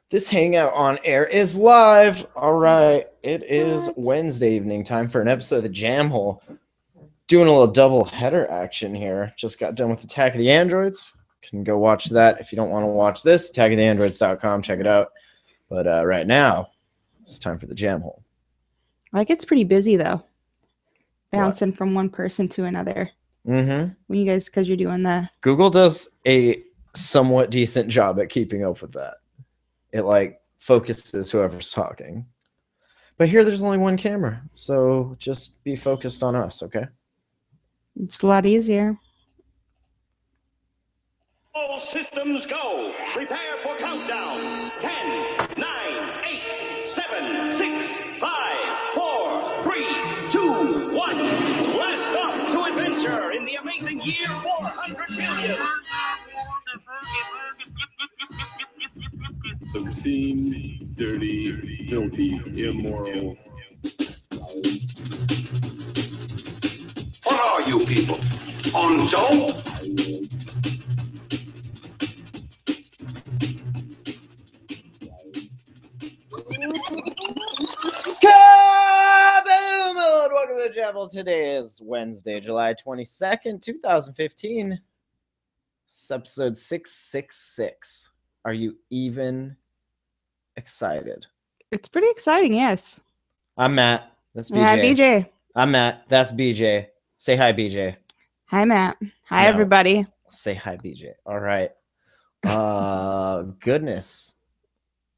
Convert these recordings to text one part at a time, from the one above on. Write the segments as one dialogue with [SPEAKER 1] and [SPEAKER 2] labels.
[SPEAKER 1] This hangout on air is live. All right. It is Wednesday evening time for an episode of the Jamhole. Doing a little double header action here. Just got done with Attack of the Androids. Can go watch that if you don't want to watch this. attackoftheandroids.com. Check it out. But right now, it's time for the Jamhole.
[SPEAKER 2] Like it's pretty busy though. Bouncing from one person to another.
[SPEAKER 1] Mm-hmm.
[SPEAKER 2] When you guys, because you're doing the
[SPEAKER 1] Google does a somewhat decent job at keeping up with that. It like focuses whoever's talking. But here there's only one camera, so just be focused on us, okay?
[SPEAKER 2] It's a lot easier.
[SPEAKER 3] All systems go. Prepare for countdown. 10, 9, 8, 7, 6, 5, 4, 3, 2, 1. Blast off to adventure in the amazing year 400 million.
[SPEAKER 4] Obscene, dirty, filthy, immoral.
[SPEAKER 5] What are you people? On dope?
[SPEAKER 1] Kaboom! Welcome to the Jamhole. Today is Wednesday, July 22nd, 2015. It's episode 666. Are you even excited?
[SPEAKER 2] It's pretty exciting, yes.
[SPEAKER 1] I'm Matt. That's BJ.
[SPEAKER 2] Hi, BJ.
[SPEAKER 1] I'm Matt. That's BJ. Say hi, BJ.
[SPEAKER 2] Hi, Matt. Hi,
[SPEAKER 1] No.
[SPEAKER 2] everybody.
[SPEAKER 1] Say hi, BJ. All right. Goodness.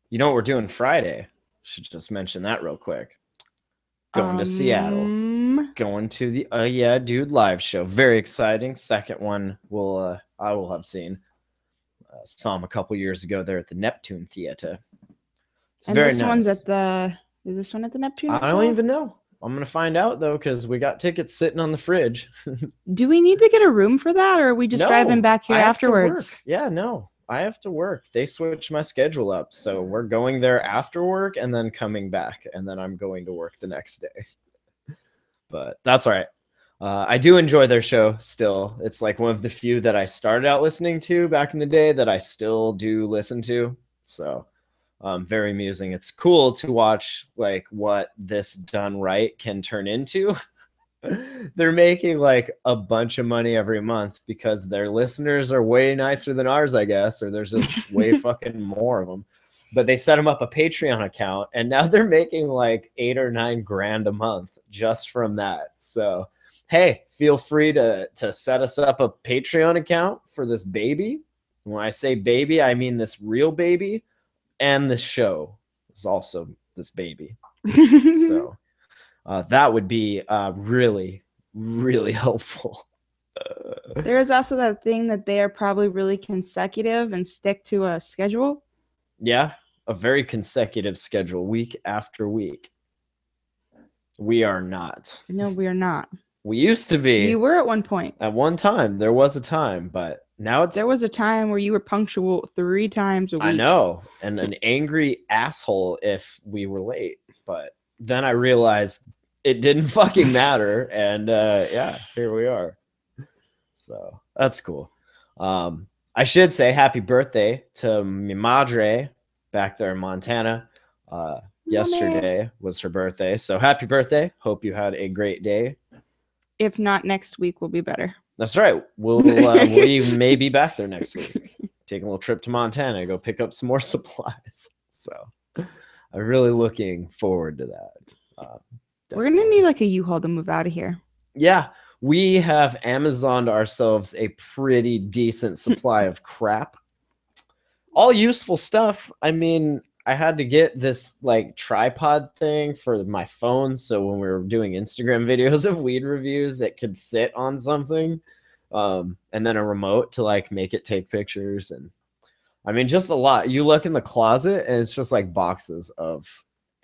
[SPEAKER 1] You know what we're doing Friday? Should just mention that real quick. Going to Seattle. Going to the Yeah Dude live show. Very exciting. Second one I will have seen. Saw him a couple years ago there at the Neptune Theater. It's
[SPEAKER 2] And
[SPEAKER 1] very
[SPEAKER 2] this
[SPEAKER 1] nice.
[SPEAKER 2] one's at the. Is this one at the Neptune?
[SPEAKER 1] I don't even know. I'm gonna find out though, because we got tickets sitting on the fridge.
[SPEAKER 2] Do we need to get a room for that, or are we just driving back here
[SPEAKER 1] I have to
[SPEAKER 2] afterwards?
[SPEAKER 1] work. Yeah, no. I have to work. They switched my schedule up. So we're going there after work and then coming back. And then I'm going to work the next day. But that's all right. I do enjoy their show still. It's like one of the few that I started out listening to back in the day that I still do listen to. So very amusing. It's cool to watch like what this done right can turn into. They're making like a bunch of money every month because their listeners are way nicer than ours, I guess, or there's just way fucking more of them. But they set them up a Patreon account, and now they're making like $8 or $9 grand a month just from that. So, hey, feel free to set us up a Patreon account for this baby. When I say baby, I mean this real baby, and this show is also this baby. So. That would be really, really helpful.
[SPEAKER 2] There is also that thing that they are probably really consecutive and stick to a schedule.
[SPEAKER 1] Yeah, a very consecutive schedule, week after week. We are not.
[SPEAKER 2] No, we are not.
[SPEAKER 1] We used to be.
[SPEAKER 2] You were at one point.
[SPEAKER 1] At one time, there was a time, but now it's...
[SPEAKER 2] There was a time where you were punctual 3 times a week.
[SPEAKER 1] I know, and an angry asshole if we were late. But then I realized it didn't fucking matter, and yeah, here we are. So that's cool. I should say happy birthday to mi madre back there in Montana. Yesterday was her birthday, so happy birthday. Hope you had a great day.
[SPEAKER 2] If not, next week will be better.
[SPEAKER 1] That's right. We may be back there next week. Take a little trip to Montana, go pick up some more supplies. So I'm really looking forward to that.
[SPEAKER 2] We're going to need like a U-Haul to move out of here.
[SPEAKER 1] Yeah, we have Amazoned ourselves a pretty decent supply of crap. All useful stuff. I mean, I had to get this like tripod thing for my phone, so when we were doing Instagram videos of weed reviews, it could sit on something. And then a remote to like make it take pictures. And I mean, just a lot. You look in the closet and it's just like boxes of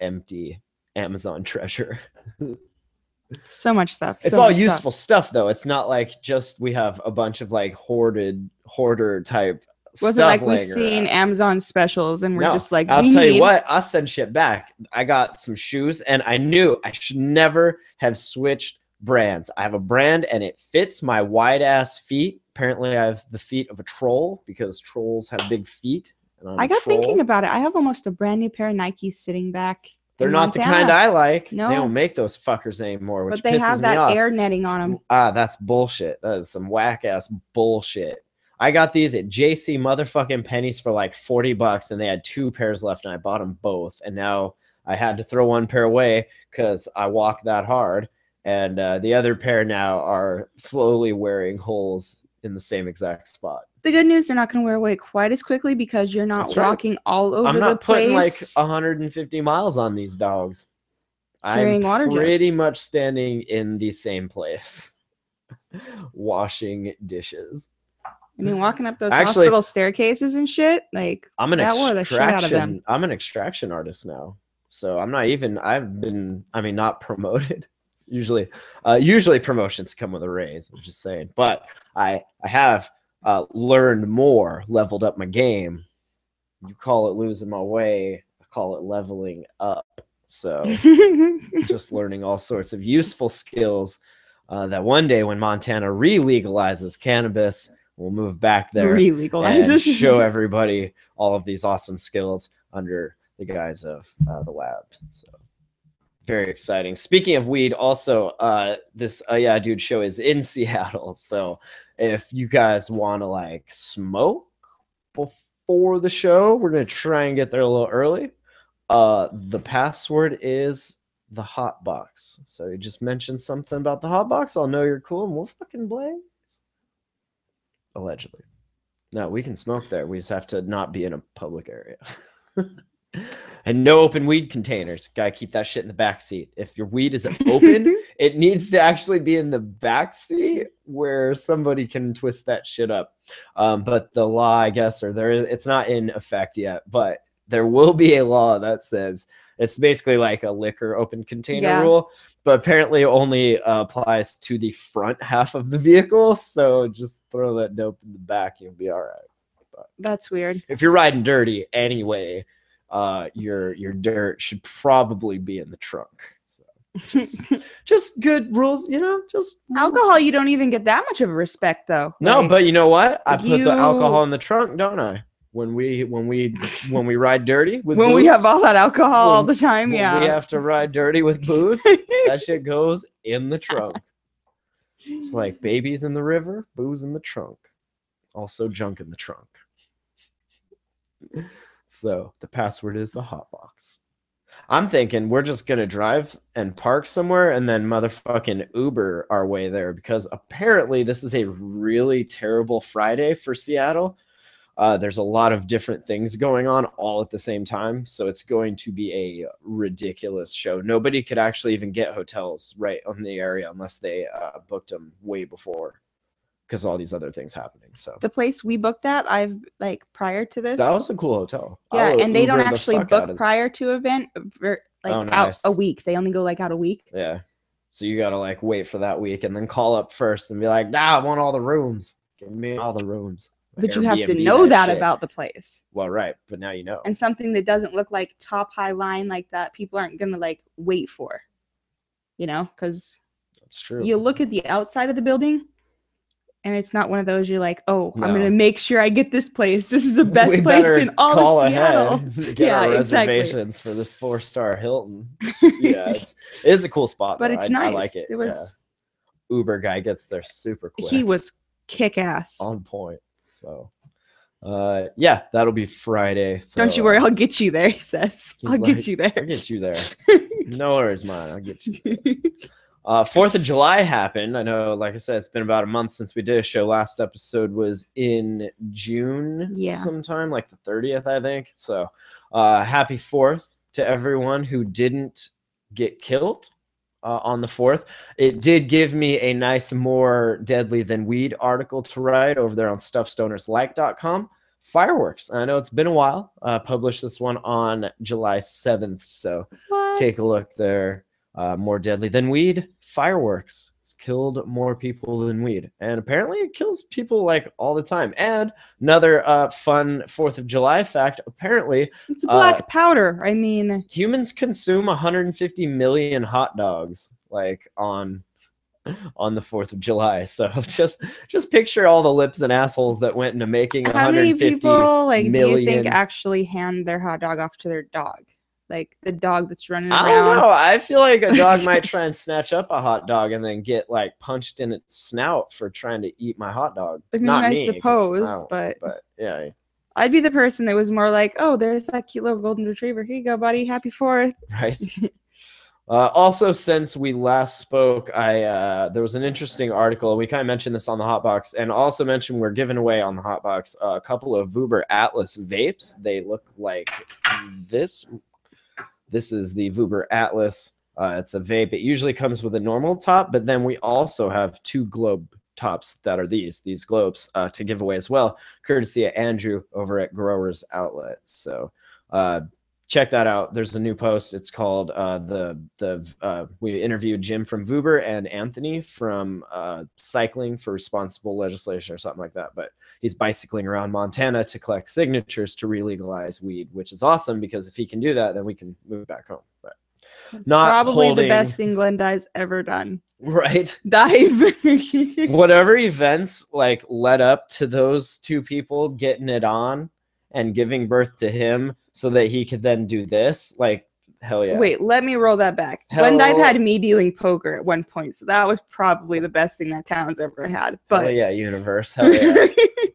[SPEAKER 1] empty Amazon treasure.
[SPEAKER 2] So much stuff.
[SPEAKER 1] It's all useful stuff though. It's not like just we have a bunch of like hoarder type
[SPEAKER 2] wasn't
[SPEAKER 1] stuff
[SPEAKER 2] like we've seen Amazon specials and we're just like,
[SPEAKER 1] I'll tell you what, I'll send shit back. I got some shoes and I knew I should never have switched brands. I have a brand and it fits my wide ass feet. Apparently I have the feet of a troll because trolls have big feet. And I'm
[SPEAKER 2] I
[SPEAKER 1] a
[SPEAKER 2] got
[SPEAKER 1] troll.
[SPEAKER 2] thinking about it. I have almost a brand new pair of Nikes sitting back.
[SPEAKER 1] They're
[SPEAKER 2] in
[SPEAKER 1] not the kind
[SPEAKER 2] Montana.
[SPEAKER 1] I like.
[SPEAKER 2] No.
[SPEAKER 1] They don't make those fuckers anymore, which
[SPEAKER 2] But they
[SPEAKER 1] pisses
[SPEAKER 2] have
[SPEAKER 1] me
[SPEAKER 2] that
[SPEAKER 1] off.
[SPEAKER 2] air netting on them.
[SPEAKER 1] That's bullshit. That is some whack ass bullshit. I got these at JC motherfucking Pennies for like $40, and they had 2 pairs left, and I bought them both. And now I had to throw 1 pair away because I walk that hard, and the other pair now are slowly wearing holes in the same exact spot.
[SPEAKER 2] The good news, they're not going to wear away quite as quickly because you're not
[SPEAKER 1] That's right.
[SPEAKER 2] walking all over
[SPEAKER 1] I'm
[SPEAKER 2] the
[SPEAKER 1] not
[SPEAKER 2] place.
[SPEAKER 1] putting like 150 miles on these dogs.
[SPEAKER 2] Carrying
[SPEAKER 1] I'm
[SPEAKER 2] water
[SPEAKER 1] pretty
[SPEAKER 2] jugs.
[SPEAKER 1] much standing in the same place, washing dishes.
[SPEAKER 2] I mean, walking up those
[SPEAKER 1] Actually,
[SPEAKER 2] hospital staircases and shit, like
[SPEAKER 1] I'm an
[SPEAKER 2] that wore the shit out of them.
[SPEAKER 1] extraction. I'm an extraction artist now, so I'm not even. I've been. I mean, not promoted. Usually promotions come with a raise. I'm just saying, but I have learned more, leveled up my game. You call it losing my way. I call it leveling up. So just learning all sorts of useful skills that one day when Montana re-legalizes cannabis, we'll move back there and show everybody all of these awesome skills under the guise of the lab. So very exciting. Speaking of weed, also this Yeah Dude show is in Seattle. So if you guys want to like smoke before the show, we're gonna try and get there a little early. The password is the hot box. So you just mention something about the hot box, I'll know you're cool, and we'll fucking blaze. Allegedly. No, we can smoke there. We just have to not be in a public area. And no open weed containers. Gotta keep that shit in the back seat. If your weed is open, it needs to actually be in the back seat where somebody can twist that shit up. But the law, I guess, it's not in effect yet, but there will be a law that says it's basically like a liquor open container rule, but apparently it only applies to the front half of the vehicle. So just throw that dope in the back, you'll be all right. But
[SPEAKER 2] that's weird.
[SPEAKER 1] If you're riding dirty anyway, your dirt should probably be in the trunk. So just good rules, just rules.
[SPEAKER 2] Alcohol, you don't even get that much of a respect though.
[SPEAKER 1] No,
[SPEAKER 2] like,
[SPEAKER 1] but you know what? I put the alcohol in the trunk, don't I? When we ride dirty with
[SPEAKER 2] when
[SPEAKER 1] booze,
[SPEAKER 2] we have all that alcohol all the time,
[SPEAKER 1] we have to ride dirty with booze. That shit goes in the trunk. It's like babies in the river, booze in the trunk, also junk in the trunk. So the password is the hot box. I'm thinking we're just gonna drive and park somewhere and then motherfucking Uber our way there, because apparently this is a really terrible Friday for Seattle. There's a lot of different things going on all at the same time, so it's going to be a ridiculous show. Nobody could actually even get hotels right on the area unless they booked them way before, because all these other things happening. So
[SPEAKER 2] the place we booked at, I've like prior to this,
[SPEAKER 1] that was a cool hotel.
[SPEAKER 2] Yeah, and they don't actually book prior to event, out a week. They only go like out a week.
[SPEAKER 1] Yeah, so you gotta like wait for that week and then call up first and be like, "Nah, I want all the rooms. Give me all the rooms."
[SPEAKER 2] But you have to know that about the place.
[SPEAKER 1] Well, right, but now you know.
[SPEAKER 2] And something that doesn't look like top high line like that, people aren't gonna like wait for, because
[SPEAKER 1] that's true.
[SPEAKER 2] You look at the outside of the building, and it's not one of those you're like, oh, no. I'm gonna make sure I get this place. This is the best place in all of Seattle.
[SPEAKER 1] Get our reservations for this 4-star Hilton. Yeah, it is a cool spot.
[SPEAKER 2] But it's nice.
[SPEAKER 1] I like it.
[SPEAKER 2] It was
[SPEAKER 1] Uber guy gets there super quick.
[SPEAKER 2] He was kick ass.
[SPEAKER 1] On point. So, yeah, that'll be Friday. So,
[SPEAKER 2] don't you worry, I'll get you there. He says, "I'll get you there.
[SPEAKER 1] I'll get you there. No worries, man. I'll get you there." 4th of July happened. I know, like I said, it's been about a month since we did a show. Last episode was in June, sometime like the 30th, I think. So, happy 4th to everyone who didn't get killed. On the 4th. It did give me a nice more deadly than weed article to write over there on stuffstonerslike.com. Fireworks. I know it's been a while. Published this one on July 7th. So take a look there. More deadly than weed. Fireworks. It's killed more people than weed. And apparently it kills people like all the time. And another fun 4th of July fact. Apparently
[SPEAKER 2] it's black powder. I mean,
[SPEAKER 1] humans consume 150 million hot dogs like on on the 4th of July. So just picture all the lips and assholes that went into making
[SPEAKER 2] How many people do you think
[SPEAKER 1] million.
[SPEAKER 2] actually hand their hot dog off to their dog? Like the dog that's running
[SPEAKER 1] I
[SPEAKER 2] around.
[SPEAKER 1] don't know. I feel like a dog might try and snatch up a hot dog and then get like punched in its snout for trying to eat my hot dog.
[SPEAKER 2] I mean,
[SPEAKER 1] Not
[SPEAKER 2] I
[SPEAKER 1] me,
[SPEAKER 2] suppose, but
[SPEAKER 1] yeah.
[SPEAKER 2] I'd be the person that was more like, oh, there's that cute little golden retriever. Here you go, buddy. Happy 4th.
[SPEAKER 1] Right. Also, since we last spoke, there was an interesting article. We kind of mentioned this on the Hotbox, and also mentioned we're giving away on the Hotbox a couple of Vuber Atlas vapes. They look like this. This is the Vuber Atlas. It's a vape. It usually comes with a normal top, but then we also have 2 globe tops that are these globes to give away as well, courtesy of Andrew over at Growers Outlet. So check that out. There's a new post. It's called we interviewed Jim from Vuber and Anthony from Cycling for Responsible Legislation or something like that. But he's bicycling around Montana to collect signatures to re-legalize weed, which is awesome because if he can do that, then we can move back home. But not
[SPEAKER 2] probably the best thing Glendive's ever done.
[SPEAKER 1] Right.
[SPEAKER 2] Dive.
[SPEAKER 1] Whatever events like led up to those 2 people getting it on and giving birth to him so that he could then do this, like, hell yeah.
[SPEAKER 2] Wait, let me roll that back. Glendive had me dealing poker at one point, so that was probably the best thing that town's ever had. But
[SPEAKER 1] hell yeah, universe. Hell yeah.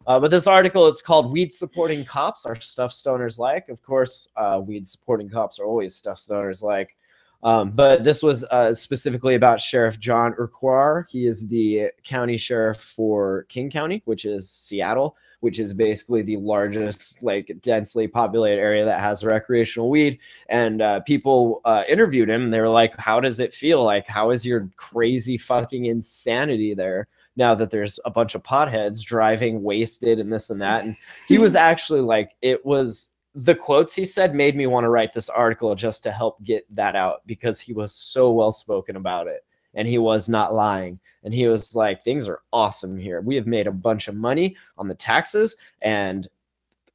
[SPEAKER 1] But this article, it's called Weed Supporting Cops Are Stuff Stoners Like. Of course, weed supporting cops are always stuff stoners like. But this was specifically about Sheriff John Urquhart. He is the county sheriff for King County, which is Seattle, which is basically the largest, like, densely populated area that has recreational weed. And people interviewed him. They were like, how does it feel? Like, how is your crazy fucking insanity there now that there's a bunch of potheads driving wasted and this and that? And he was actually like, the quotes he said made me want to write this article just to help get that out because he was so well spoken about it and he was not lying. And he was like, things are awesome here. We have made a bunch of money on the taxes and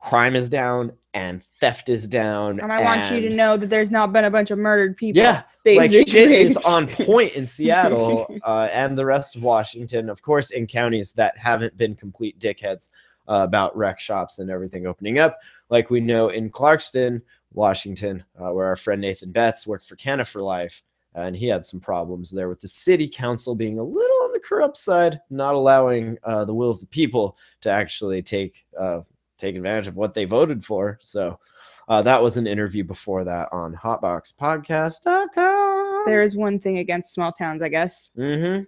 [SPEAKER 1] crime is down and theft is down.
[SPEAKER 2] And I want you to know that there's not been a bunch of murdered people.
[SPEAKER 1] Yeah, basically. Like shit is on point in Seattle and the rest of Washington. Of course, in counties that haven't been complete dickheads about rec shops and everything opening up. Like we know in Clarkston, Washington, where our friend Nathan Betts worked for Canada for Life. And he had some problems there with the city council being a little on the corrupt side, not allowing the will of the people to actually take advantage of what they voted for. So that was an interview before that on hotboxpodcast.com.
[SPEAKER 2] There is one thing against small towns, I guess.
[SPEAKER 1] Mm-hmm.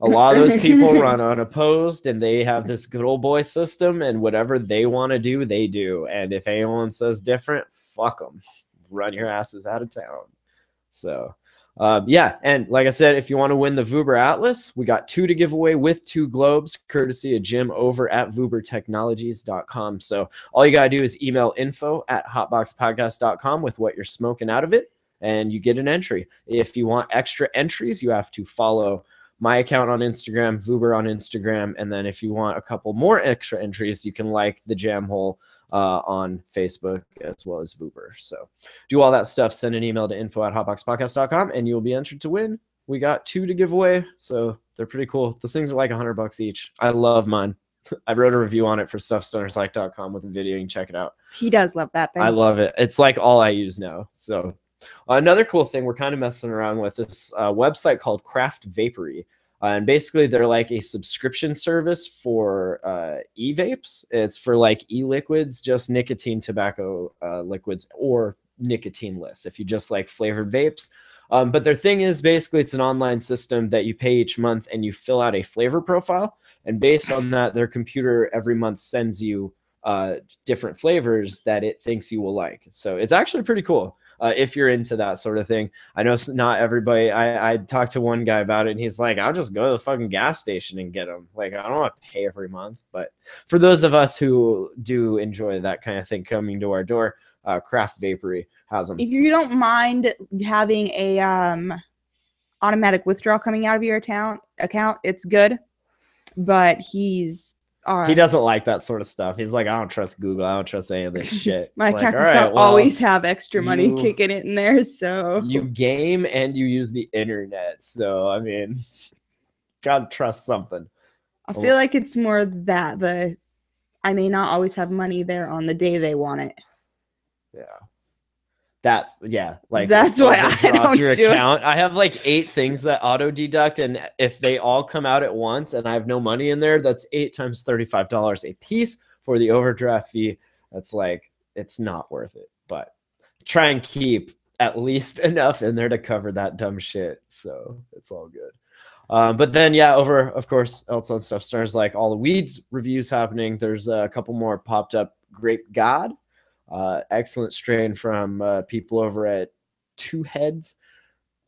[SPEAKER 1] A lot of those people run unopposed and they have this good old boy system and whatever they want to do, they do. And if anyone says different, fuck them. Run your asses out of town. So, yeah. And like I said, if you want to win the Vuber Atlas, we got 2 to give away with 2 globes, courtesy of Jim over at VuberTechnologies.com. So all you got to do is email info@hotboxpodcast.com with what you're smoking out of it, and you get an entry. If you want extra entries, you have to follow my account on Instagram, Vuber on Instagram. And then if you want a couple more extra entries, you can like the Jamhole on Facebook as well as Vuber. So do all that stuff. Send an email to info@hotboxpodcast.com and you'll be entered to win. We got 2 to give away. So they're pretty cool. Those things are like $100 each. I love mine. I wrote a review on it for stuffstonerslike.com with a video. You can check it out.
[SPEAKER 2] He does love that thing.
[SPEAKER 1] I love it. It's like all I use now. So another cool thing we're kind of messing around with this website called Craft Vapory. And basically, they're like a subscription service for e-vapes. It's for like e-liquids, just nicotine tobacco liquids or nicotine-less if you just like flavored vapes. But their thing is basically it's an online system that you pay each month and you fill out a flavor profile. And based on that, their computer every month sends you different flavors that it thinks you will like. So it's actually pretty cool. If you're into that sort of thing. I know not everybody, I talked to one guy about it and he's like, I'll just go to the fucking gas station and get them. Like, I don't want to pay every month. But for those of us who do enjoy that kind of thing coming to our door, Craft Vapory has them.
[SPEAKER 2] If you don't mind having a automatic withdrawal coming out of your account, it's good. But he
[SPEAKER 1] doesn't like that sort of stuff. He's like, I don't trust Google. I don't trust any of this shit.
[SPEAKER 2] My account does not always have extra money kicking in there. So
[SPEAKER 1] you game and you use the internet. So, I mean, Gotta trust something.
[SPEAKER 2] I feel like it's more that I may not always have money there on the day they want it.
[SPEAKER 1] Yeah. That's
[SPEAKER 2] why I don't
[SPEAKER 1] your
[SPEAKER 2] do
[SPEAKER 1] account. I have like 8 things that auto deduct, and if they all come out at once and I have no money in there, that's 8 times $35 a piece for the overdraft fee. That's like, it's not worth it. But try and keep at least enough in there to cover that dumb shit. So it's all good. But then, yeah, over, of course, else on Stuff Stars, like all the weeds reviews happening. There's a couple more popped up. Grape God. Excellent strain from people over at Two Heads,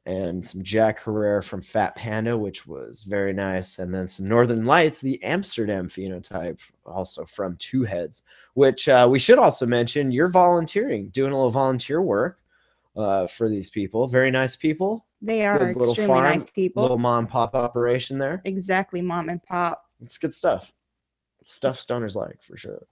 [SPEAKER 1] and some Jack Herrera from Fat Panda, which was very nice. And then some Northern Lights, the Amsterdam phenotype, also from Two Heads, which we should also mention. You're volunteering, doing a little volunteer work for these people. Very nice people.
[SPEAKER 2] They are
[SPEAKER 1] good little
[SPEAKER 2] extremely
[SPEAKER 1] farm,
[SPEAKER 2] nice people.
[SPEAKER 1] Little mom and pop operation there.
[SPEAKER 2] Exactly, mom and pop.
[SPEAKER 1] It's good stuff. Stuff stoners like, for sure.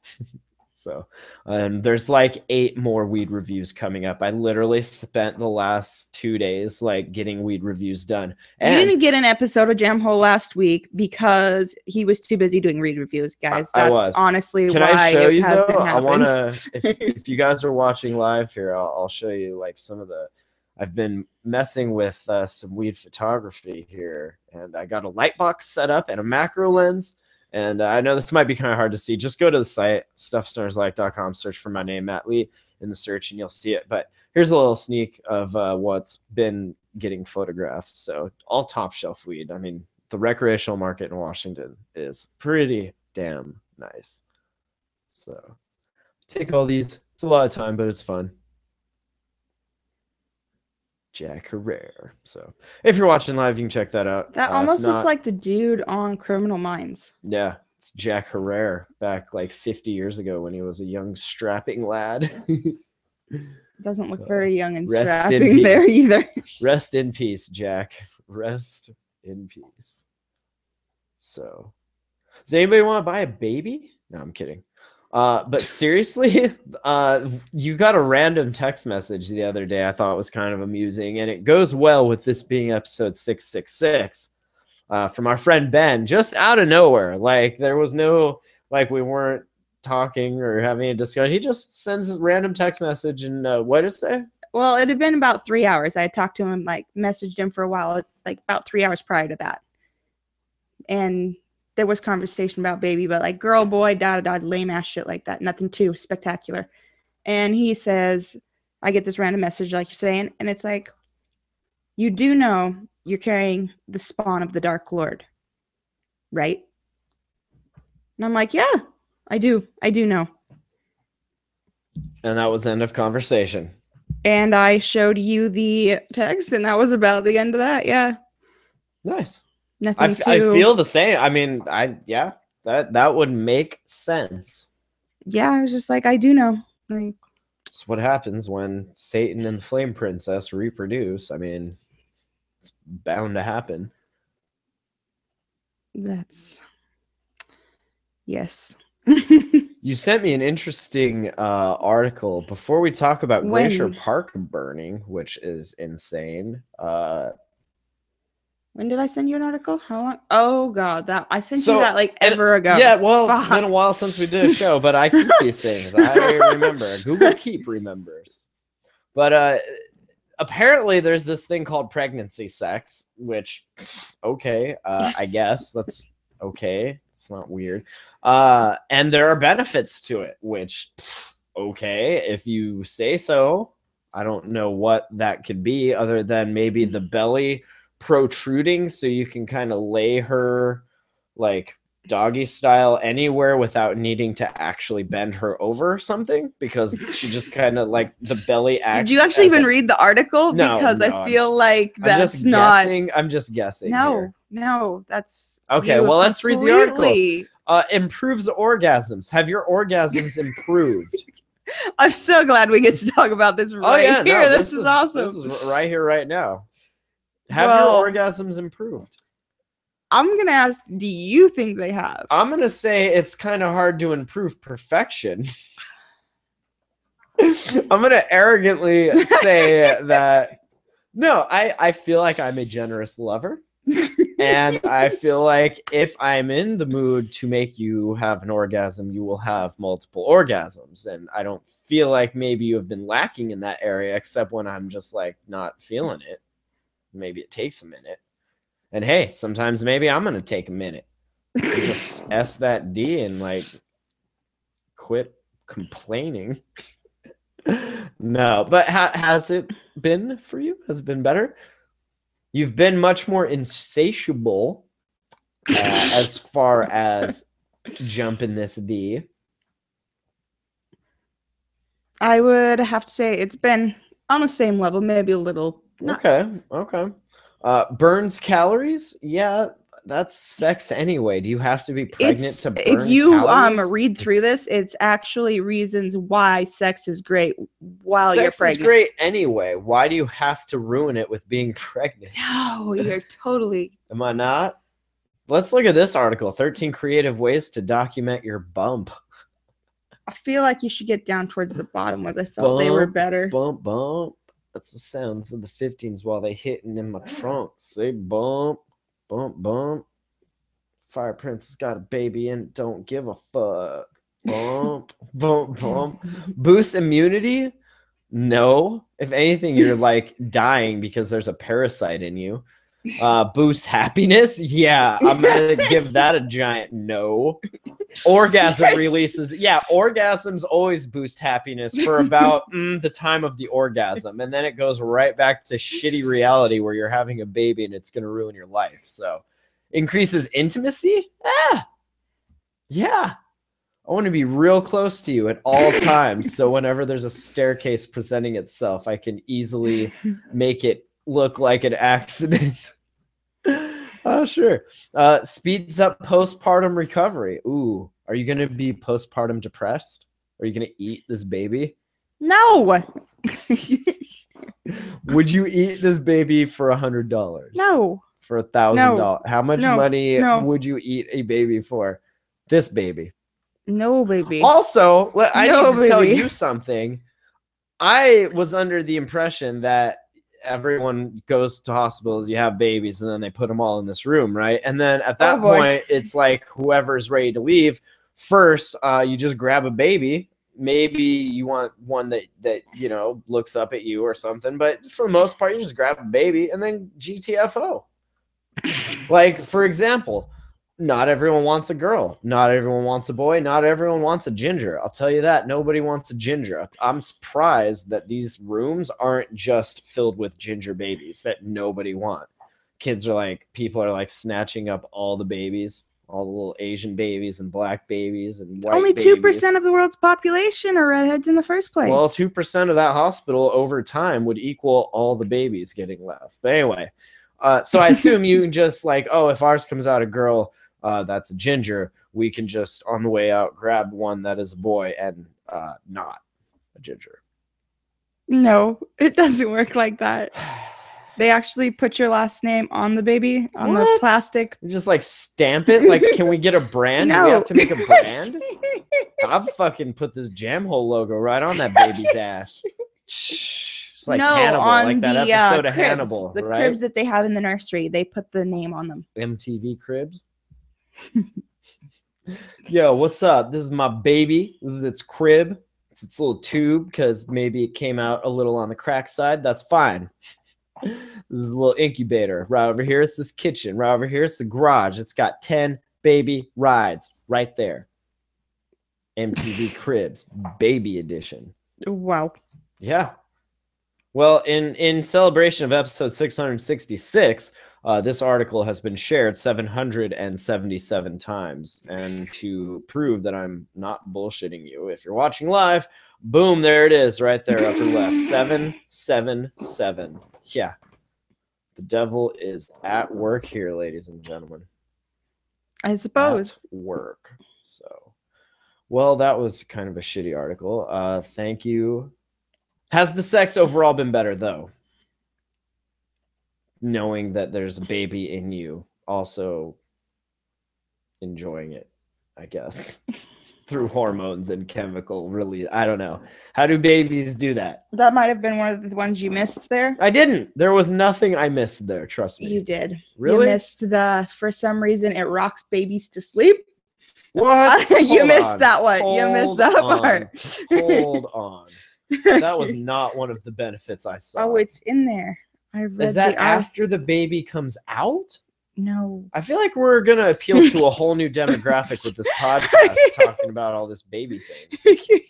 [SPEAKER 1] So, and there's like 8 more weed reviews coming up. I literally spent the last 2 days like getting weed reviews done. And
[SPEAKER 2] you didn't get an episode of Jamhole last week because he was too busy doing read reviews, guys. That's honestly
[SPEAKER 1] Can
[SPEAKER 2] why
[SPEAKER 1] I show
[SPEAKER 2] it
[SPEAKER 1] you,
[SPEAKER 2] hasn't
[SPEAKER 1] though?
[SPEAKER 2] happened.
[SPEAKER 1] I want to, if you guys are watching live here, I'll show you like some of the, I've been messing with some weed photography here, and I got a light box set up and a macro lens. And I know this might be kind of hard to see. Just go to the site, stuffstonerslike.com, search for my name, Matt Lee, in the search, and you'll see it. But here's a little sneak of what's been getting photographed. So all top shelf weed. I mean, the recreational market in Washington is pretty damn nice. So take all these. It's a lot of time, but it's fun. Jack Herrera. So if you're watching live, you can check that out.
[SPEAKER 2] That almost looks like the dude on Criminal Minds.
[SPEAKER 1] Yeah, it's Jack Herrera back like 50 years ago when he was a young strapping lad.
[SPEAKER 2] Doesn't look very young and strapping there either.
[SPEAKER 1] Rest in peace, Jack. Rest in peace. So does anybody want to buy a baby? No, I'm kidding. But seriously, you got a random text message the other day I thought was kind of amusing, and it goes well with this being episode 666 from our friend Ben, just out of nowhere. Like, there was no, like, we weren't talking or having a discussion. He just sends a random text message, and what did it say?
[SPEAKER 2] Well, it had been about 3 hours. I had talked to him, like, messaged him for a while, like, about 3 hours prior to that. And there was conversation about baby, but like girl, boy, lame ass shit like that. Nothing too spectacular. And he says, I get this random message like you're saying, and it's like, you do know you're carrying the spawn of the Dark Lord, right? And I'm like, yeah, I do know.
[SPEAKER 1] And that was the end of conversation.
[SPEAKER 2] And I showed you the text, and that was about the end of that. Yeah.
[SPEAKER 1] Nice.
[SPEAKER 2] Nothing
[SPEAKER 1] I feel the same. I mean, that would make sense.
[SPEAKER 2] Yeah, I was just like, I do know. Like,
[SPEAKER 1] it's what happens when Satan and the Flame Princess reproduce. I mean, it's bound to happen.
[SPEAKER 2] That's yes.
[SPEAKER 1] You sent me an interesting article before we talk about Glacier Park burning, which is insane.
[SPEAKER 2] When did I send you an article? How long? Oh God, I sent you that like ever ago.
[SPEAKER 1] Yeah, well, it's been a while since we did a show, but I keep these things. I remember. Google Keep remembers. But apparently, there's this thing called pregnancy sex, which, okay, I guess that's okay. It's not weird. And there are benefits to it, which, okay, if you say so. I don't know what that could be, other than maybe the belly protruding so you can kind of lay her like doggy style anywhere without needing to actually bend her over something, because she just kind of like the belly acts.
[SPEAKER 2] Did you actually even read the article? No, because I feel like that's not.
[SPEAKER 1] I'm just guessing.
[SPEAKER 2] No, that's
[SPEAKER 1] okay. Well, let's read the article. Improves orgasms. Have your orgasms improved?
[SPEAKER 2] I'm so glad we get to talk about this right here. No, this is awesome.
[SPEAKER 1] This is right here, right now. Have your orgasms improved?
[SPEAKER 2] I'm going to ask, do you think they have?
[SPEAKER 1] I'm going to say it's kind of hard to improve perfection. I'm going to arrogantly say that, no, I feel like I'm a generous lover. And I feel like if I'm in the mood to make you have an orgasm, you will have multiple orgasms. And I don't feel like maybe you have been lacking in that area, except when I'm just like not feeling it. Maybe it takes a minute. And hey, sometimes maybe I'm going to take a minute. Just S that D and like quit complaining. No, but has it been for you? Has it been better? You've been much more insatiable as far as jumping this D.
[SPEAKER 2] I would have to say it's been on the same level, maybe a little.
[SPEAKER 1] Okay. Burns calories? Yeah, that's sex anyway. Do you have to be pregnant to burn
[SPEAKER 2] if you
[SPEAKER 1] calories?
[SPEAKER 2] read through this, it's actually reasons why sex is great while you're
[SPEAKER 1] Sex
[SPEAKER 2] pregnant.
[SPEAKER 1] is great anyway. Why do you have to ruin it with being pregnant?
[SPEAKER 2] No, you're totally.
[SPEAKER 1] Am I not? Let's look at this article. 13 creative ways to document your bump.
[SPEAKER 2] I feel like you should get down towards the bottom ones. I felt they were better.
[SPEAKER 1] Bump, bump. That's the sounds of the 15s while they hitting in my trunk. Say bump, bump, bump. Fire Prince has got a baby and don't give a fuck. Bump, bump, bump. Boost immunity? No. If anything, you're like dying because there's a parasite in you. Boost happiness? Yeah, I'm gonna give that a giant no. Orgasm releases. Yeah, orgasms always boost happiness for about the time of the orgasm, and then it goes right back to shitty reality where you're having a baby and it's gonna ruin your life. So increases intimacy? Yeah. I want to be real close to you at all times. So whenever there's a staircase presenting itself, I can easily make it look like an accident. Oh, sure. Speeds up postpartum recovery. Ooh, are you going to be postpartum depressed? Are you going to eat this baby?
[SPEAKER 2] No.
[SPEAKER 1] Would you eat this baby for $100?
[SPEAKER 2] No.
[SPEAKER 1] For $1,000? How much money
[SPEAKER 2] No.
[SPEAKER 1] would you eat a baby for? This baby.
[SPEAKER 2] No, baby.
[SPEAKER 1] Also, I need to tell
[SPEAKER 2] baby.
[SPEAKER 1] you something. I was under the impression that everyone goes to hospitals, you have babies, and then they put them all in this room, right? And then at that point, it's like whoever's ready to leave first, you just grab a baby. Maybe you want one that you know looks up at you or something, but for the most part, you just grab a baby and then GTFO. Like, for example, not everyone wants a girl. Not everyone wants a boy. Not everyone wants a ginger. I'll tell you that. Nobody wants a ginger. I'm surprised that these rooms aren't just filled with ginger babies that nobody want. People are like snatching up all the babies, all the little Asian babies and black babies and white
[SPEAKER 2] Only
[SPEAKER 1] babies.
[SPEAKER 2] 2% of the world's population are redheads in the first place.
[SPEAKER 1] Well, 2% of that hospital over time would equal all the babies getting left. But anyway, so I assume you can just like, oh, if ours comes out a girl, that's a ginger, we can just on the way out grab one that is a boy and not a ginger.
[SPEAKER 2] No, it doesn't work like that. They actually put your last name on the baby, on the plastic.
[SPEAKER 1] You just like stamp it? Like, can we get a brand?
[SPEAKER 2] No.
[SPEAKER 1] Do we have to make a brand? I'll fucking put this Jamhole logo right on that baby's ass. It's like Hannibal,
[SPEAKER 2] on
[SPEAKER 1] like that
[SPEAKER 2] the,
[SPEAKER 1] episode of
[SPEAKER 2] cribs,
[SPEAKER 1] Hannibal,
[SPEAKER 2] the
[SPEAKER 1] right?
[SPEAKER 2] cribs that they have in the nursery, they put the name on them.
[SPEAKER 1] MTV Cribs. Yo, what's up? This is my baby. This is its crib. It's its little tube because maybe it came out a little on the crack side. That's fine. This is a little incubator. Right over here, it's this kitchen. Right over here, it's the garage. It's got 10 baby rides right there. MTV Cribs, baby edition.
[SPEAKER 2] Wow.
[SPEAKER 1] Yeah. Well, in celebration of episode 666, this article has been shared 777 times. And to prove that I'm not bullshitting you, if you're watching live, boom, there it is right there, upper left. 777. Yeah. The devil is at work here, ladies and gentlemen.
[SPEAKER 2] I suppose.
[SPEAKER 1] At work. So, well, that was kind of a shitty article. Thank you. Has the sex overall been better, though? Knowing that there's a baby in you, also enjoying it, I guess. through hormones and chemical release. I don't know. How do babies do that?
[SPEAKER 2] That might have been one of the ones you missed there.
[SPEAKER 1] I didn't. There was nothing I missed there. Trust me.
[SPEAKER 2] You did.
[SPEAKER 1] Really?
[SPEAKER 2] You missed for some reason, it rocks babies to sleep.
[SPEAKER 1] What?
[SPEAKER 2] You missed that one. You missed that part.
[SPEAKER 1] Hold on. That was not one of the benefits I saw.
[SPEAKER 2] Oh, it's in there. I read
[SPEAKER 1] Is that after the baby comes out?
[SPEAKER 2] No.
[SPEAKER 1] I feel like we're going to appeal to a whole new demographic with this podcast, talking about all this baby thing.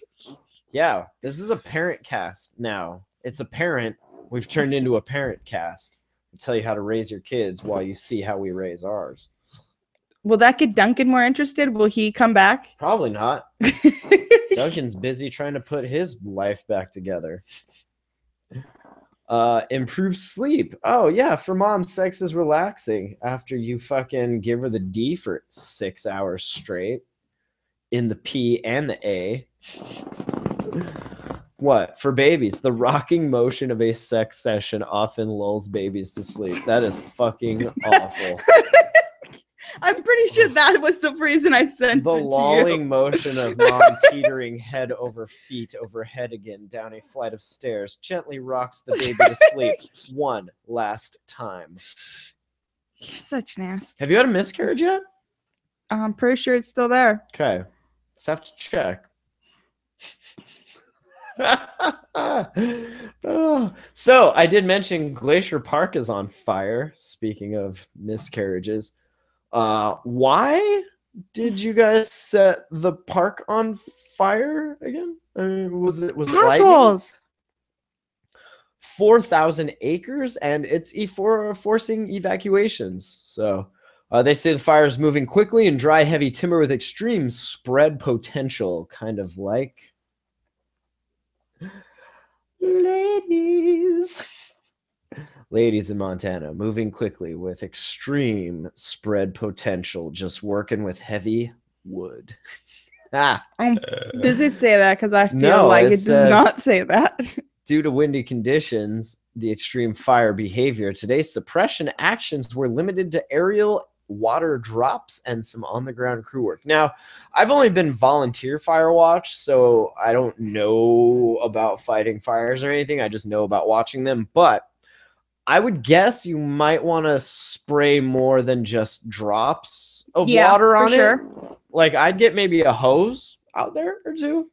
[SPEAKER 1] Yeah, this is a parent cast now. It's a parent. We've turned into a parent cast. We'll tell you how to raise your kids while you see how we raise ours.
[SPEAKER 2] Will that get Duncan more interested? Will he come back?
[SPEAKER 1] Probably not. Duncan's busy trying to put his life back together. Improve sleep. Oh, yeah. For mom, sex is relaxing after you fucking give her the D for 6 hours straight in the P and the A. What? For babies, the rocking motion of a sex session often lulls babies to sleep. That is fucking awful.
[SPEAKER 2] I'm pretty sure that was the reason I sent
[SPEAKER 1] The
[SPEAKER 2] it to you.
[SPEAKER 1] lulling motion of mom teetering head over feet over head again down a flight of stairs gently rocks the baby to sleep one last time.
[SPEAKER 2] You're such an ass.
[SPEAKER 1] Have you had a miscarriage yet?
[SPEAKER 2] I'm pretty sure it's still there.
[SPEAKER 1] Okay. Let's have to check. Oh. So I did mention Glacier Park is on fire. Speaking of miscarriages. Why did you guys set the park on fire again? I mean, was it
[SPEAKER 2] assholes?
[SPEAKER 1] 4,000 acres, and it's forcing evacuations. So they say the fire is moving quickly and dry, heavy timber with extreme spread potential, kind of like ladies in Montana, moving quickly with extreme spread potential, just working with heavy wood.
[SPEAKER 2] Does it say that? Because I feel
[SPEAKER 1] No,
[SPEAKER 2] like
[SPEAKER 1] it
[SPEAKER 2] it does not say that.
[SPEAKER 1] Due to windy conditions, the extreme fire behavior, today's suppression actions were limited to aerial water drops and some on-the-ground crew work. Now, I've only been volunteer fire watch, so I don't know about fighting fires or anything. I just know about watching them, but I would guess you might want to spray more than just drops of water on it. Like, I'd get maybe a hose out there or two.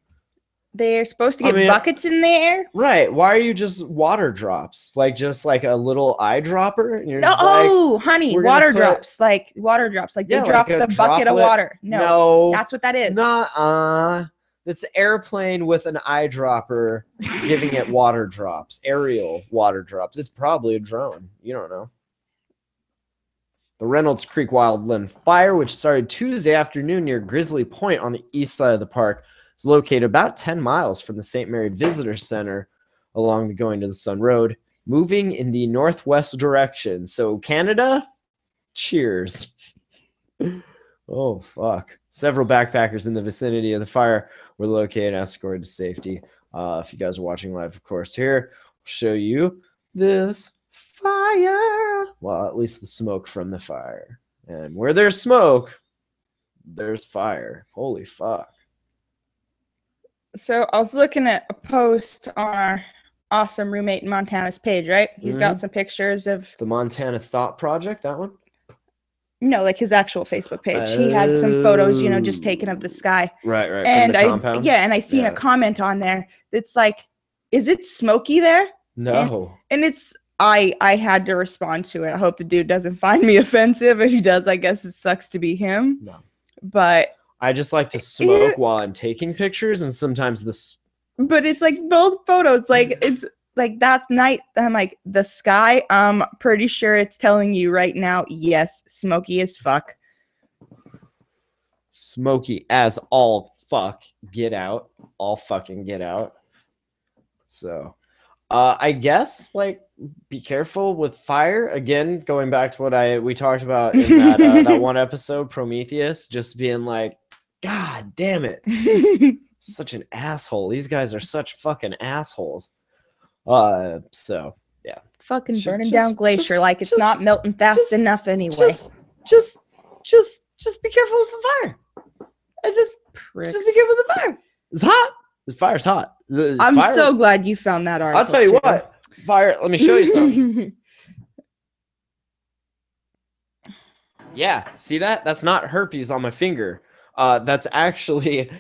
[SPEAKER 2] They're supposed to get buckets in there.
[SPEAKER 1] Right. Why are you just water drops? Like, just like a little eyedropper? And you're just
[SPEAKER 2] honey, water drops. Like, water drops. Like, they drop the bucket of water. No, that's what that is.
[SPEAKER 1] Nuh-uh. It's an airplane with an eyedropper giving it water drops. Aerial water drops. It's probably a drone. You don't know. The Reynolds Creek Wildland Fire, which started Tuesday afternoon near Grizzly Point on the east side of the park, is located about 10 miles from the St. Mary Visitor Center along the Going to the Sun Road, moving in the northwest direction. So, Canada, cheers. Oh, fuck. Several backpackers in the vicinity of the fire were located and escorted to safety. If you guys are watching live, of course, here, I'll show you this fire. Well, at least the smoke from the fire. And where there's smoke, there's fire. Holy fuck.
[SPEAKER 2] So I was looking at a post on our awesome roommate in Montana's page, right? He's got some pictures of
[SPEAKER 1] the Montana Thought Project, that one?
[SPEAKER 2] No, like his actual Facebook page. He had some photos, just taken of the sky.
[SPEAKER 1] Right.
[SPEAKER 2] And
[SPEAKER 1] from the compound?
[SPEAKER 2] And I seen a comment on there that's like, is it smoky there?
[SPEAKER 1] No.
[SPEAKER 2] And it's I had to respond to it. I hope the dude doesn't find me offensive. If he does, I guess it sucks to be him.
[SPEAKER 1] No.
[SPEAKER 2] But
[SPEAKER 1] I just like to smoke while I'm taking pictures, and sometimes this.
[SPEAKER 2] But it's like both photos, like it's like that's night. I'm like the sky. I'm pretty sure it's telling you right now. Yes, smoky as fuck.
[SPEAKER 1] Smoky as all fuck. Get out. All fucking get out. So, I guess like be careful with fire. Again, going back to what we talked about in that that one episode, Prometheus, just being like, God damn it. Such an asshole. These guys are such fucking assholes. So yeah.
[SPEAKER 2] Fucking burning down Glacier like it's not melting fast enough anyway.
[SPEAKER 1] Just be careful with the fire.
[SPEAKER 2] Pricks.
[SPEAKER 1] Just be careful with the fire. It's hot. The fire's hot.
[SPEAKER 2] I'm
[SPEAKER 1] fire,
[SPEAKER 2] so glad you found that article.
[SPEAKER 1] I'll tell you
[SPEAKER 2] too.
[SPEAKER 1] what. Fire. Let me show you something. Yeah, see that? That's not herpes on my finger. That's actually,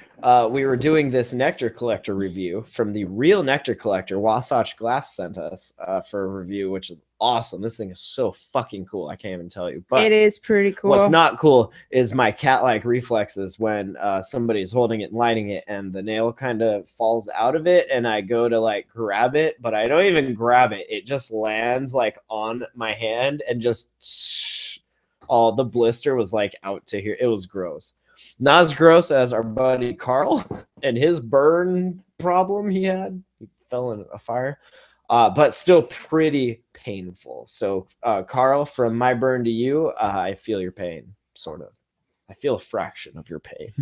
[SPEAKER 1] we were doing this nectar collector review from the real nectar collector. Wasatch Glass sent us for a review, which is awesome. This thing is so fucking cool. I can't even tell you. But
[SPEAKER 2] it is pretty cool.
[SPEAKER 1] what's not cool is my cat-like reflexes when somebody's holding it and lighting it, and the nail kind of falls out of it, and I go to like grab it, but I don't even grab it. It just lands like on my hand and just all the blister was like out to here. It was gross. Not as gross as our buddy Carl and his burn problem he had. He fell in a fire, but still pretty painful. So, Carl, from my burn to you, I feel your pain, sort of. I feel a fraction of your pain.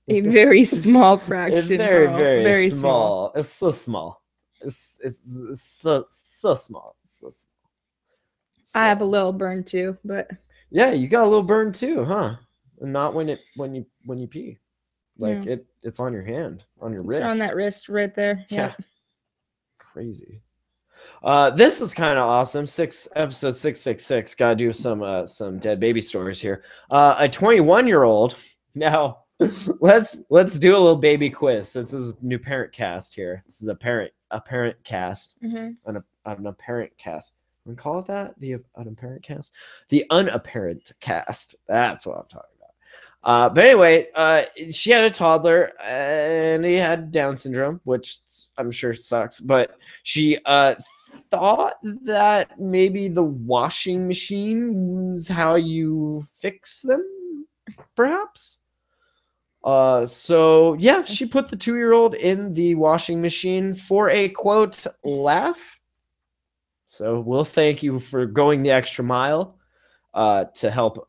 [SPEAKER 2] A very small fraction.
[SPEAKER 1] It's very,
[SPEAKER 2] Carl.
[SPEAKER 1] very small. It's so small. It's so small. It's so small.
[SPEAKER 2] I have a little burn too, but
[SPEAKER 1] yeah, you got a little burn too, huh? Not when you pee, like it's on your hand, on your wrist,
[SPEAKER 2] on that wrist right there. Yeah,
[SPEAKER 1] crazy. This is kind of awesome. Episode 666. Gotta do some dead baby stories here. A 21-year-old. Now, let's do a little baby quiz. This is new parent cast here. This is a parent cast, an apparent cast. We call it that, the unapparent cast, the unapparent cast. That's what I'm talking about. But anyway, she had a toddler and he had Down syndrome, which I'm sure sucks. But she thought that maybe the washing machine was how you fix them, perhaps. So yeah, she put the 2-year-old in the washing machine for a quote laugh. So we'll thank you for going the extra mile to help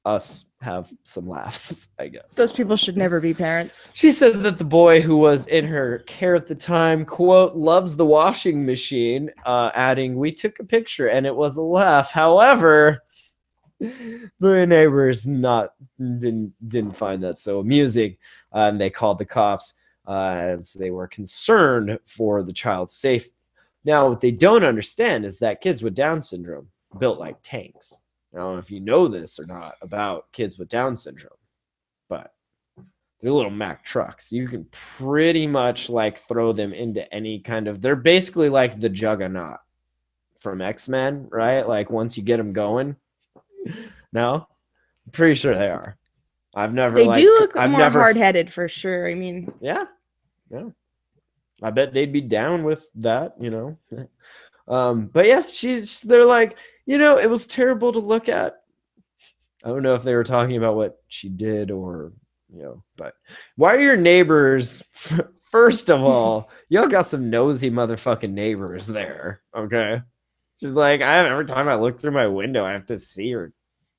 [SPEAKER 1] us have some laughs, I guess.
[SPEAKER 2] Those people should never be parents.
[SPEAKER 1] She said that the boy who was in her care at the time, quote, loves the washing machine, adding, we took a picture and it was a laugh. However, the neighbors didn't find that so amusing, and they called the cops as they were concerned for the child's safety. Now, what they don't understand is that kids with Down syndrome are built like tanks. I don't know if you know this or not about kids with Down syndrome, but they're little Mack trucks. You can pretty much like throw them into any kind of, they're basically like the Juggernaut from X-Men, right? Like once you get them going. No? I'm pretty sure they are.
[SPEAKER 2] They do look more hard-headed for sure. I mean,
[SPEAKER 1] yeah. I bet they'd be down with that, you know. But yeah, they're like, you know, it was terrible to look at. I don't know if they were talking about what she did or, you know, but why are your neighbors, first of all, y'all got some nosy motherfucking neighbors there, okay? She's like, every time I look through my window, I have to see her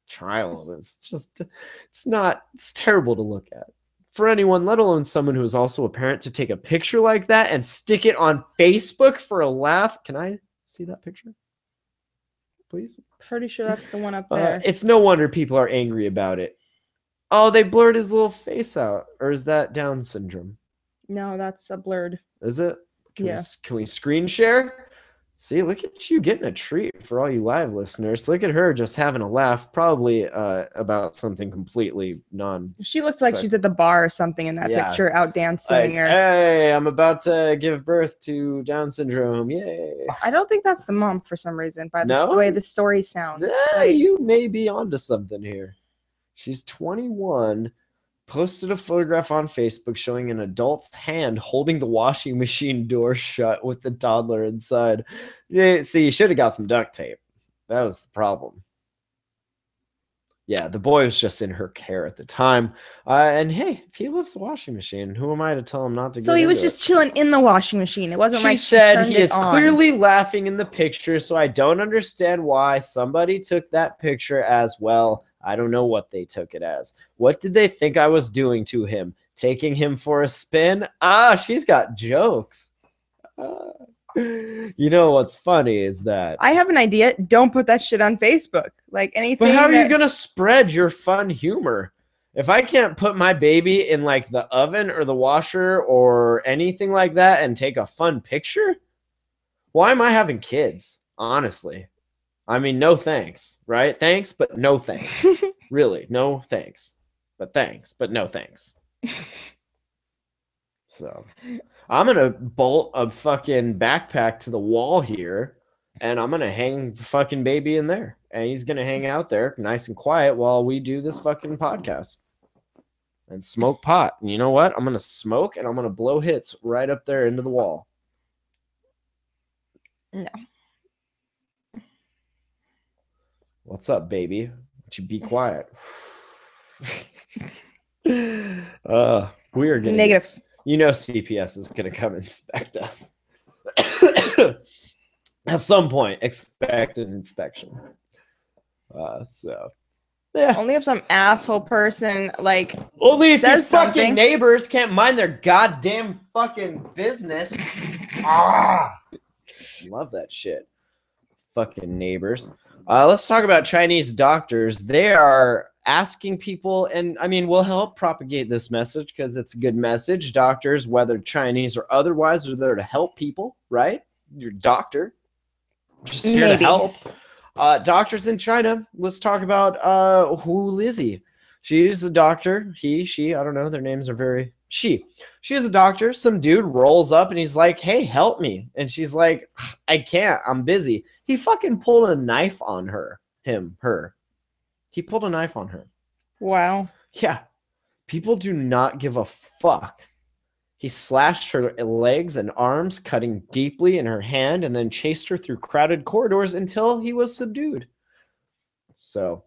[SPEAKER 1] child. It's terrible to look at. For anyone, let alone someone who is also a parent, to take a picture like that and stick it on Facebook for a laugh. Can I see that picture, please?
[SPEAKER 2] Pretty sure that's the one up there.
[SPEAKER 1] It's no wonder people are angry about it. Oh, they blurred his little face out. Or is that Down syndrome?
[SPEAKER 2] No, that's a blurred.
[SPEAKER 1] Is it?
[SPEAKER 2] Yeah.
[SPEAKER 1] Can we screen share? See, look at you getting a treat for all you live listeners. Look at her just having a laugh, probably about something completely
[SPEAKER 2] She looks like she's at the bar or something in that picture, out dancing.
[SPEAKER 1] Hey, I'm about to give birth to Down syndrome. Yay.
[SPEAKER 2] I don't think that's the mom for some reason, by the way the story sounds.
[SPEAKER 1] You may be onto something here. She's 21. Posted a photograph on Facebook showing an adult's hand holding the washing machine door shut with the toddler inside. Yeah, see, you should have got some duct tape. That was the problem. Yeah, the boy was just in her care at the time. And hey, if he loves the washing machine, who am I to tell him not to?
[SPEAKER 2] So he was just chilling in the washing machine. It wasn't like
[SPEAKER 1] she said he is clearly laughing in the picture, so I don't understand why somebody took that picture as well. I don't know what they took it as. What did they think I was doing to him? Taking him for a spin? She's got jokes. You know what's funny is that
[SPEAKER 2] I have an idea. Don't put that shit on Facebook. Like anything.
[SPEAKER 1] But how are you gonna spread your fun humor? If I can't put my baby in like the oven or the washer or anything like that and take a fun picture, why am I having kids? Honestly. I mean, no thanks, right? Thanks, but no thanks. Really, no thanks. But thanks, but no thanks. So I'm gonna bolt a fucking backpack to the wall here, and I'm gonna hang the fucking baby in there. And he's gonna hang out there nice and quiet while we do this fucking podcast. And smoke pot. And you know what? I'm gonna smoke and I'm gonna blow hits right up there into the wall.
[SPEAKER 2] No.
[SPEAKER 1] What's up, baby? Would you be quiet? We are gonna
[SPEAKER 2] Negative.
[SPEAKER 1] you know CPS is gonna come inspect us. At some point, expect an inspection. So yeah.
[SPEAKER 2] Only if some asshole person like
[SPEAKER 1] Only if your
[SPEAKER 2] says
[SPEAKER 1] fucking
[SPEAKER 2] something.
[SPEAKER 1] neighbors can't mind their goddamn fucking business. Love that shit. Fucking neighbors. Let's talk about Chinese doctors. They are asking people, and I mean, we'll help propagate this message because it's a good message. Doctors, whether Chinese or otherwise, are there to help people, right? Your doctor, just here
[SPEAKER 2] Maybe.
[SPEAKER 1] to help. Doctors in China. Let's talk about Hu Lizzie. She's a doctor. He, she, I don't know. Their names are very She's a doctor. Some dude rolls up and he's like, "Hey, help me." And she's like, "I can't. I'm busy." He fucking pulled a knife on her. Her. He pulled a knife on her.
[SPEAKER 2] Wow.
[SPEAKER 1] Yeah. People do not give a fuck. He slashed her legs and arms, cutting deeply in her hand, and then chased her through crowded corridors until he was subdued. So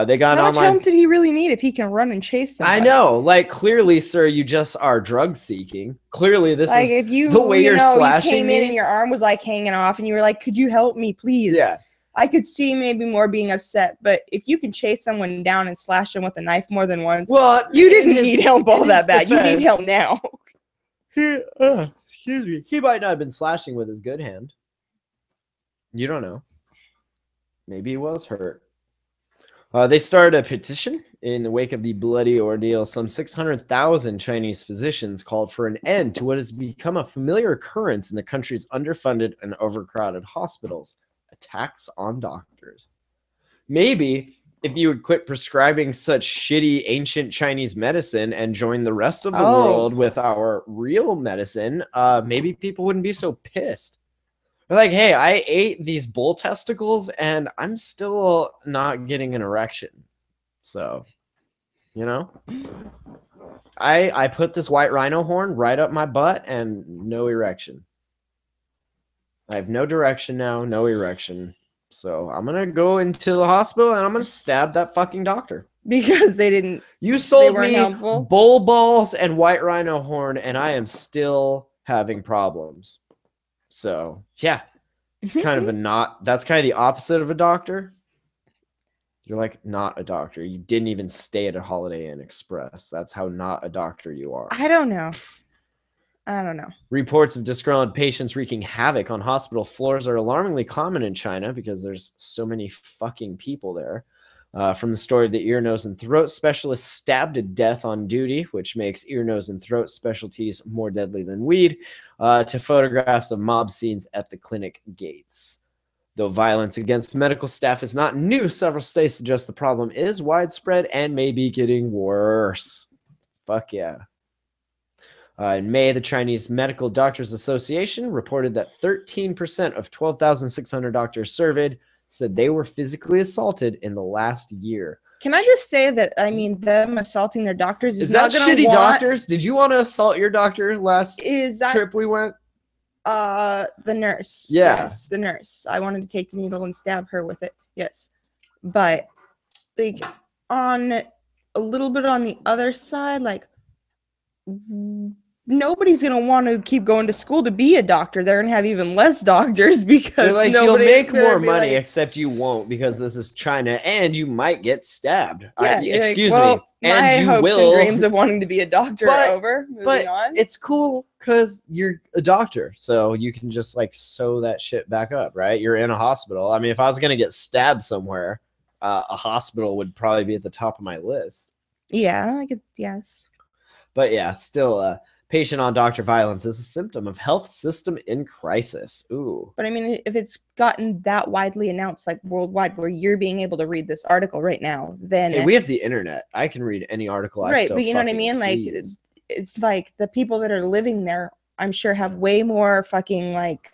[SPEAKER 1] they got
[SPEAKER 2] How much
[SPEAKER 1] online.
[SPEAKER 2] help did he really need if he can run and chase somebody?
[SPEAKER 1] I know. Like, clearly, sir, you just are drug seeking. Clearly, this
[SPEAKER 2] Like
[SPEAKER 1] is
[SPEAKER 2] if you,
[SPEAKER 1] the way you're
[SPEAKER 2] you
[SPEAKER 1] slashing
[SPEAKER 2] came
[SPEAKER 1] me.
[SPEAKER 2] in and your arm was like hanging off, and you were like, "Could you help me, please?"
[SPEAKER 1] Yeah.
[SPEAKER 2] I could see maybe more being upset, but if you can chase someone down and slash them with a knife more than once,
[SPEAKER 1] Well,
[SPEAKER 2] you didn't
[SPEAKER 1] in
[SPEAKER 2] need
[SPEAKER 1] his-
[SPEAKER 2] help all
[SPEAKER 1] in
[SPEAKER 2] that
[SPEAKER 1] his
[SPEAKER 2] bad. You need
[SPEAKER 1] defense,
[SPEAKER 2] help now.
[SPEAKER 1] Excuse me. He might not have been slashing with his good hand. You don't know. Maybe he was hurt. They started a petition in the wake of the bloody ordeal. Some 600,000 Chinese physicians called for an end to what has become a familiar occurrence in the country's underfunded and overcrowded hospitals: attacks on doctors. Maybe if you would quit prescribing such shitty ancient Chinese medicine and join the rest of the world with our real medicine, maybe people wouldn't be so pissed. They're like, "Hey, I ate these bull testicles and I'm still not getting an erection. So, you know, I put this white rhino horn right up my butt and no erection. I have no direction now, no erection. So I'm going to go into the hospital and I'm going to stab that fucking doctor."
[SPEAKER 2] Because they didn't.
[SPEAKER 1] You sold
[SPEAKER 2] weren't
[SPEAKER 1] me
[SPEAKER 2] helpful?
[SPEAKER 1] bull balls and white rhino horn, and I am still having problems. So, yeah, it's kind of that's kind of the opposite of a doctor. You're like not a doctor. You didn't even stay at a Holiday Inn Express. That's how not a doctor you are.
[SPEAKER 2] I don't know.
[SPEAKER 1] Reports of disgruntled patients wreaking havoc on hospital floors are alarmingly common in China because there's so many fucking people there. From the story of the ear, nose, and throat specialist stabbed to death on duty, which makes ear, nose, and throat specialties more deadly than weed, to photographs of mob scenes at the clinic gates. Though violence against medical staff is not new, several states suggest the problem is widespread and may be getting worse. Fuck yeah. In May, the Chinese Medical Doctors Association reported that 13% of 12,600 doctors surveyed said they were physically assaulted in the last year.
[SPEAKER 2] Can I just say that, I mean, them assaulting their doctors
[SPEAKER 1] Is that
[SPEAKER 2] not going to
[SPEAKER 1] shitty doctors? Did you want to assault your doctor last trip we went?
[SPEAKER 2] The nurse.
[SPEAKER 1] Yeah.
[SPEAKER 2] Yes, the nurse. I wanted to take the needle and stab her with it. Yes. But, like, on a little bit on the other side, like, nobody's going to want to keep going to school to be a doctor. They're going to have even less doctors because
[SPEAKER 1] they're like, you'll
[SPEAKER 2] nobody's
[SPEAKER 1] make
[SPEAKER 2] gonna
[SPEAKER 1] more
[SPEAKER 2] be
[SPEAKER 1] money,
[SPEAKER 2] like,
[SPEAKER 1] except you won't because this is China and you might get stabbed.
[SPEAKER 2] yeah, you're like,
[SPEAKER 1] Excuse
[SPEAKER 2] well,
[SPEAKER 1] me.
[SPEAKER 2] my
[SPEAKER 1] And you
[SPEAKER 2] hopes
[SPEAKER 1] will.
[SPEAKER 2] and dreams of wanting to be a doctor are over. Moving on.
[SPEAKER 1] It's cool because you're a doctor, so you can just like sew that shit back up, right? You're in a hospital. I mean, if I was gonna get stabbed somewhere, a hospital would probably be at the top of my list.
[SPEAKER 2] Yeah, I could. Yes.
[SPEAKER 1] But yeah, still, patient on doctor violence is a symptom of health system in crisis. Ooh.
[SPEAKER 2] But I mean, if it's gotten that widely announced, like worldwide, where you're being able to read this article right now, then
[SPEAKER 1] Hey, we have the internet. I can read any article I
[SPEAKER 2] right.
[SPEAKER 1] so
[SPEAKER 2] But you know what I
[SPEAKER 1] fucking
[SPEAKER 2] mean? Like,
[SPEAKER 1] please.
[SPEAKER 2] it's like the people that are living there, I'm sure, have way more fucking like.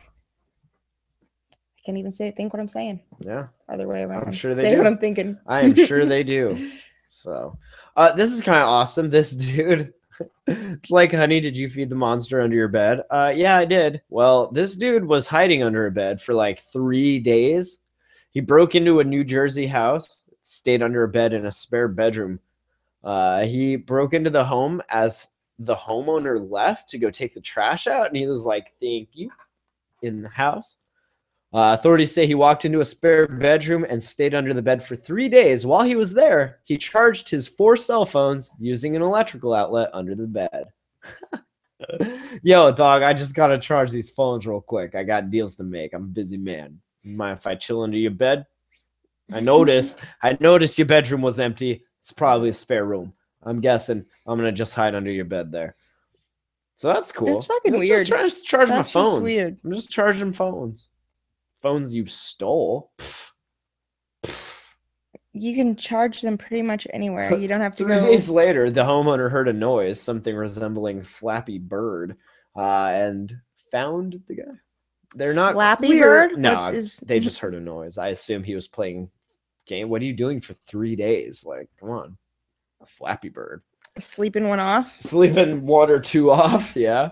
[SPEAKER 2] I can't even think what I'm saying.
[SPEAKER 1] Yeah,
[SPEAKER 2] Other way around.
[SPEAKER 1] I'm sure they
[SPEAKER 2] say
[SPEAKER 1] do.
[SPEAKER 2] what I'm thinking.
[SPEAKER 1] I am sure they do. So, this is kind of awesome. This dude, it's like, honey, did you feed the monster under your bed? Yeah, I did. Well, this dude was hiding under a bed for like 3 days. He broke into a New Jersey house, stayed under a bed in a spare bedroom. He broke into the home as the homeowner left to go take the trash out, and he was like, thank you, in the house. Authorities say he walked into a spare bedroom and stayed under the bed for 3 days. While he was there, he charged his 4 cell phones using an electrical outlet under the bed. Yo, dog, I just gotta charge these phones real quick. I got deals to make. I'm a busy man. You mind if I chill under your bed? I noticed your bedroom was empty. It's probably a spare room. I'm guessing I'm gonna just hide under your bed there. So that's cool.
[SPEAKER 2] It's fucking
[SPEAKER 1] I'm
[SPEAKER 2] weird.
[SPEAKER 1] just trying to charge my
[SPEAKER 2] That's just
[SPEAKER 1] phones.
[SPEAKER 2] weird.
[SPEAKER 1] I'm just charging phones. Phones you stole.
[SPEAKER 2] You can charge them pretty much anywhere. You don't have to
[SPEAKER 1] 3
[SPEAKER 2] go.
[SPEAKER 1] days later, the homeowner heard a noise, something resembling Flappy Bird, and found the guy. They're not
[SPEAKER 2] Flappy
[SPEAKER 1] clear.
[SPEAKER 2] Bird?
[SPEAKER 1] No,
[SPEAKER 2] What is-
[SPEAKER 1] they just heard a noise. I assume he was playing game. What are you doing for 3 days? Like, come on, a Flappy Bird.
[SPEAKER 2] Sleeping one off.
[SPEAKER 1] Sleeping 1 or 2 off. Yeah.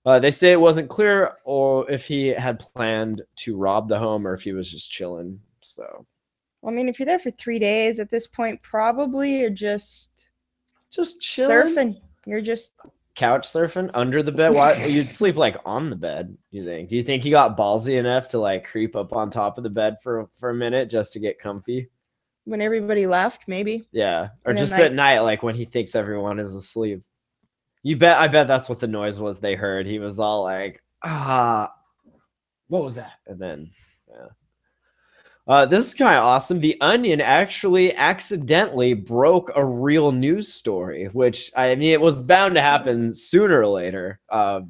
[SPEAKER 1] They say it wasn't clear or if he had planned to rob the home or if he was just chilling. So,
[SPEAKER 2] Well, I mean, if you're there for 3 days at this point, probably you're just
[SPEAKER 1] chilling.
[SPEAKER 2] surfing. You're just
[SPEAKER 1] Couch surfing under the bed. Why you'd sleep like on the bed? You think? Do you think he got ballsy enough to like creep up on top of the bed for a minute just to get comfy?
[SPEAKER 2] when everybody left, maybe.
[SPEAKER 1] Yeah, or
[SPEAKER 2] And then,
[SPEAKER 1] just
[SPEAKER 2] like-
[SPEAKER 1] at night, like when he thinks everyone is asleep. I bet that's what the noise was they heard. He was all like, what was that? And then, yeah. This is kind of awesome. The Onion actually accidentally broke a real news story, which, I mean, it was bound to happen sooner or later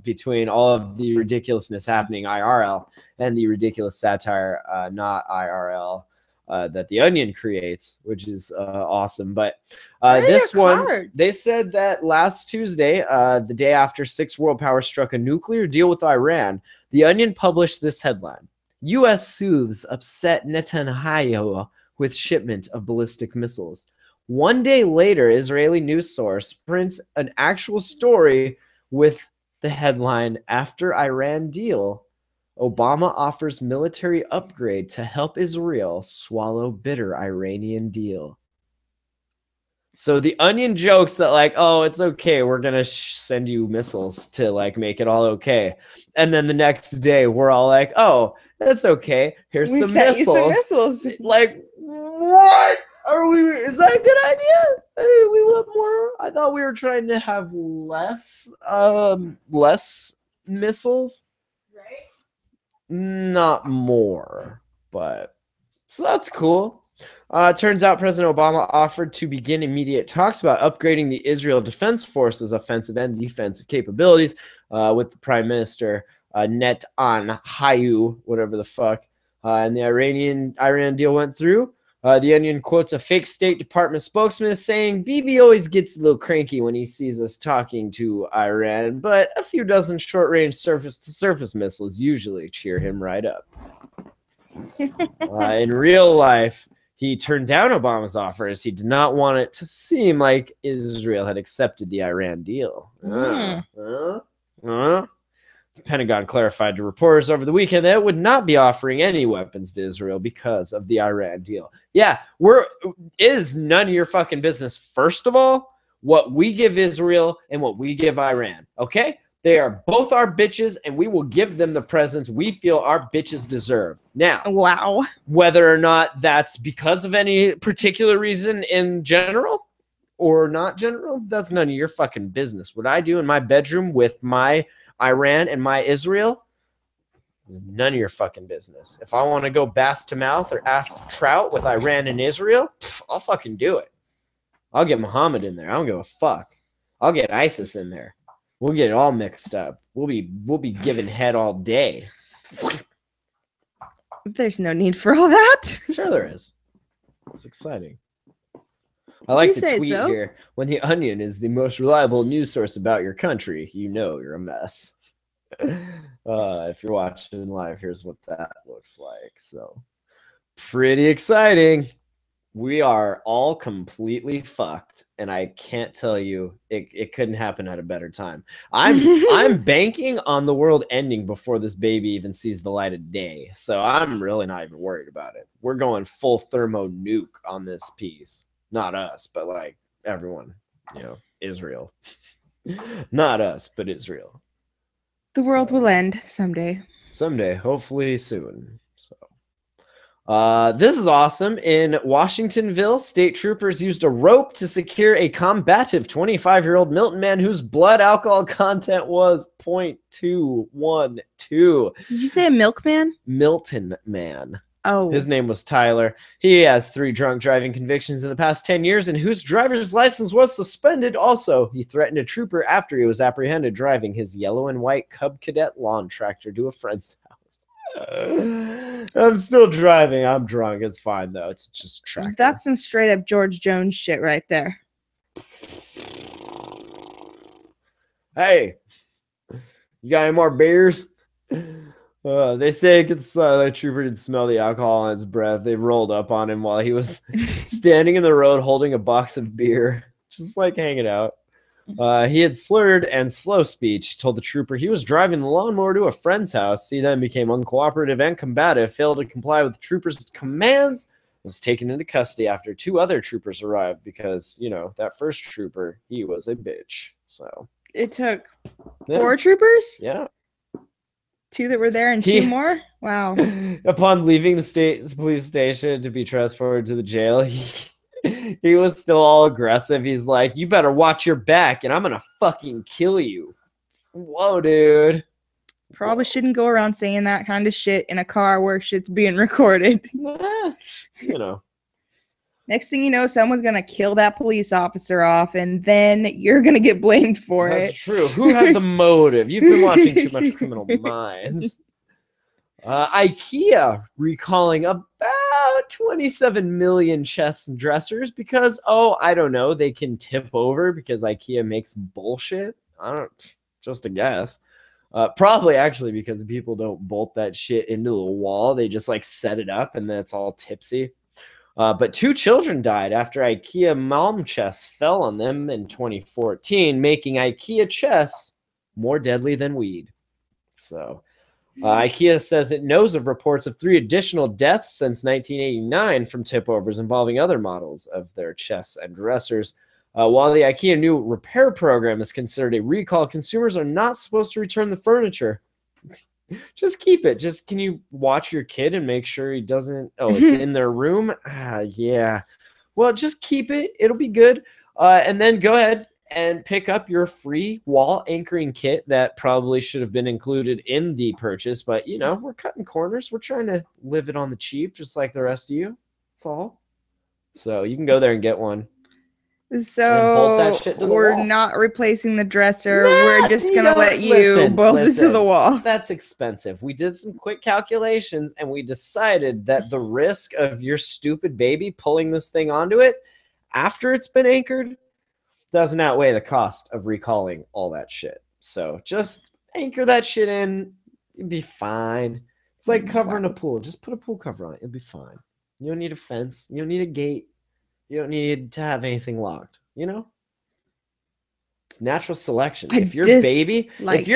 [SPEAKER 1] between all of the ridiculousness happening IRL and the ridiculous satire, not IRL, that The Onion creates, which is awesome. But this one,
[SPEAKER 2] cards?
[SPEAKER 1] they said that last Tuesday, the day after 6 world powers struck a nuclear deal with Iran, The Onion published this headline. U.S. soothes upset Netanyahu with shipment of ballistic missiles. 1 day later, Israeli news source prints an actual story with the headline, After Iran Deal, Obama offers military upgrade to help Israel swallow bitter Iranian deal. So the Onion jokes that like, oh, it's okay, we're gonna send you missiles to like make it all okay, and then the next day we're all like, oh, that's okay. Here's
[SPEAKER 2] We
[SPEAKER 1] some
[SPEAKER 2] sent you
[SPEAKER 1] missiles.
[SPEAKER 2] some missiles.
[SPEAKER 1] Like, what are we? Is that a good idea? Hey, we want more. I thought we were trying to have less missiles,
[SPEAKER 2] Right?
[SPEAKER 1] not more. But so that's cool. Turns out President Obama offered to begin immediate talks about upgrading the Israel Defense Forces' offensive and defensive capabilities with the Prime Minister Netanyahu, whatever the fuck. And the Iran deal went through. The Onion quotes a fake State Department spokesman saying, Bibi always gets a little cranky when he sees us talking to Iran, but a few dozen short-range surface-to-surface missiles usually cheer him right up. In real life, he turned down Obama's offer as he did not want it to seem like Israel had accepted the Iran deal. The Pentagon clarified to reporters over the weekend that it would not be offering any weapons to Israel because of the Iran deal. Yeah, is none of your fucking business, first of all, what we give Israel and what we give Iran, okay? They are both our bitches, and we will give them the presents we feel our bitches deserve. Now,
[SPEAKER 2] Wow.
[SPEAKER 1] whether or not that's because of any particular reason in general or not general, that's none of your fucking business. What I do in my bedroom with my Iran and my Israel, none of your fucking business. If I want to go bass to mouth or ass to trout with Iran and Israel, I'll fucking do it. I'll get Muhammad in there. I don't give a fuck. I'll get ISIS in there. We'll get it all mixed up. We'll be giving head all day.
[SPEAKER 2] There's no need for all that.
[SPEAKER 1] Sure there is. It's exciting. I like the tweet here. When the Onion is the most reliable news source about your country, you know you're a mess. If you're watching live, here's what that looks like. So pretty exciting. We are all completely fucked, and I can't tell you it couldn't happen at a better time. I'm banking on the world ending before this baby even sees the light of day, so I'm really not even worried about it. We're going full thermo nuke on this piece. Not us, but like everyone, Israel. Not us, but Israel.
[SPEAKER 2] The world will end someday.
[SPEAKER 1] Someday, hopefully soon. So this is awesome. In Washingtonville, state troopers used a rope to secure a combative 25-year-old Milton man whose blood alcohol content was 0.212.
[SPEAKER 2] Did you say a milkman?
[SPEAKER 1] Milton man.
[SPEAKER 2] Oh.
[SPEAKER 1] His name was Tyler. He has 3 drunk driving convictions in the past 10 years and whose driver's license was suspended. Also, he threatened a trooper after he was apprehended driving his yellow and white Cub Cadet lawn tractor to a friend's house. I'm still driving. I'm drunk. It's fine, though. It's just tractor.
[SPEAKER 2] That's some straight up George Jones shit right there.
[SPEAKER 1] Hey, you got any more beers? They say the trooper did smell the alcohol on his breath. They rolled up on him while he was standing in the road holding a box of beer, just like hanging out. He had slurred and slow speech, told the trooper he was driving the lawnmower to a friend's house. He then became uncooperative and combative, failed to comply with the trooper's commands, was taken into custody after 2 other troopers arrived because, that first trooper, he was a bitch. So
[SPEAKER 2] it took 4 troopers?
[SPEAKER 1] Yeah.
[SPEAKER 2] 2 that were there and 2 more? Wow.
[SPEAKER 1] Upon leaving the police station to be transferred to the jail, he was still all aggressive. He's like, you better watch your back and I'm going to fucking kill you. Whoa, dude.
[SPEAKER 2] Probably shouldn't go around saying that kind of shit in a car where shit's being recorded. Next thing you know, someone's going to kill that police officer off and then you're going to get blamed for it.
[SPEAKER 1] That's true. Who had the motive? You've been watching too much Criminal Minds. IKEA recalling about 27 million chests and dressers because, I don't know, they can tip over because IKEA makes bullshit. Just a guess. Probably actually because people don't bolt that shit into the wall. They just set it up and then it's all tipsy. But 2 children died after IKEA Malm chests fell on them in 2014, making IKEA chests more deadly than weed. So IKEA says it knows of reports of 3 additional deaths since 1989 from tip-overs involving other models of their chests and dressers. While the IKEA new repair program is considered a recall, consumers are not supposed to return the furniture. Just keep it. Can you watch your kid and make sure he doesn't... Oh, it's in their room? Yeah. Well, just keep it. It'll be good. And then go ahead and pick up your free wall anchoring kit that probably should have been included in the purchase. But, we're cutting corners. We're trying to live it on the cheap, just like the rest of you. That's all. So you can go there and get one.
[SPEAKER 2] So we're not replacing the dresser. We're just going to let you bolt it to the wall.
[SPEAKER 1] That's expensive. We did some quick calculations and we decided that the risk of your stupid baby pulling this thing onto it after it's been anchored doesn't outweigh the cost of recalling all that shit. So just anchor that shit in. You'll be fine. It's like covering a pool. Just put a pool cover on it. It'll be fine. You don't need a fence. You don't need a gate. You don't need to have anything locked, It's natural selection. If your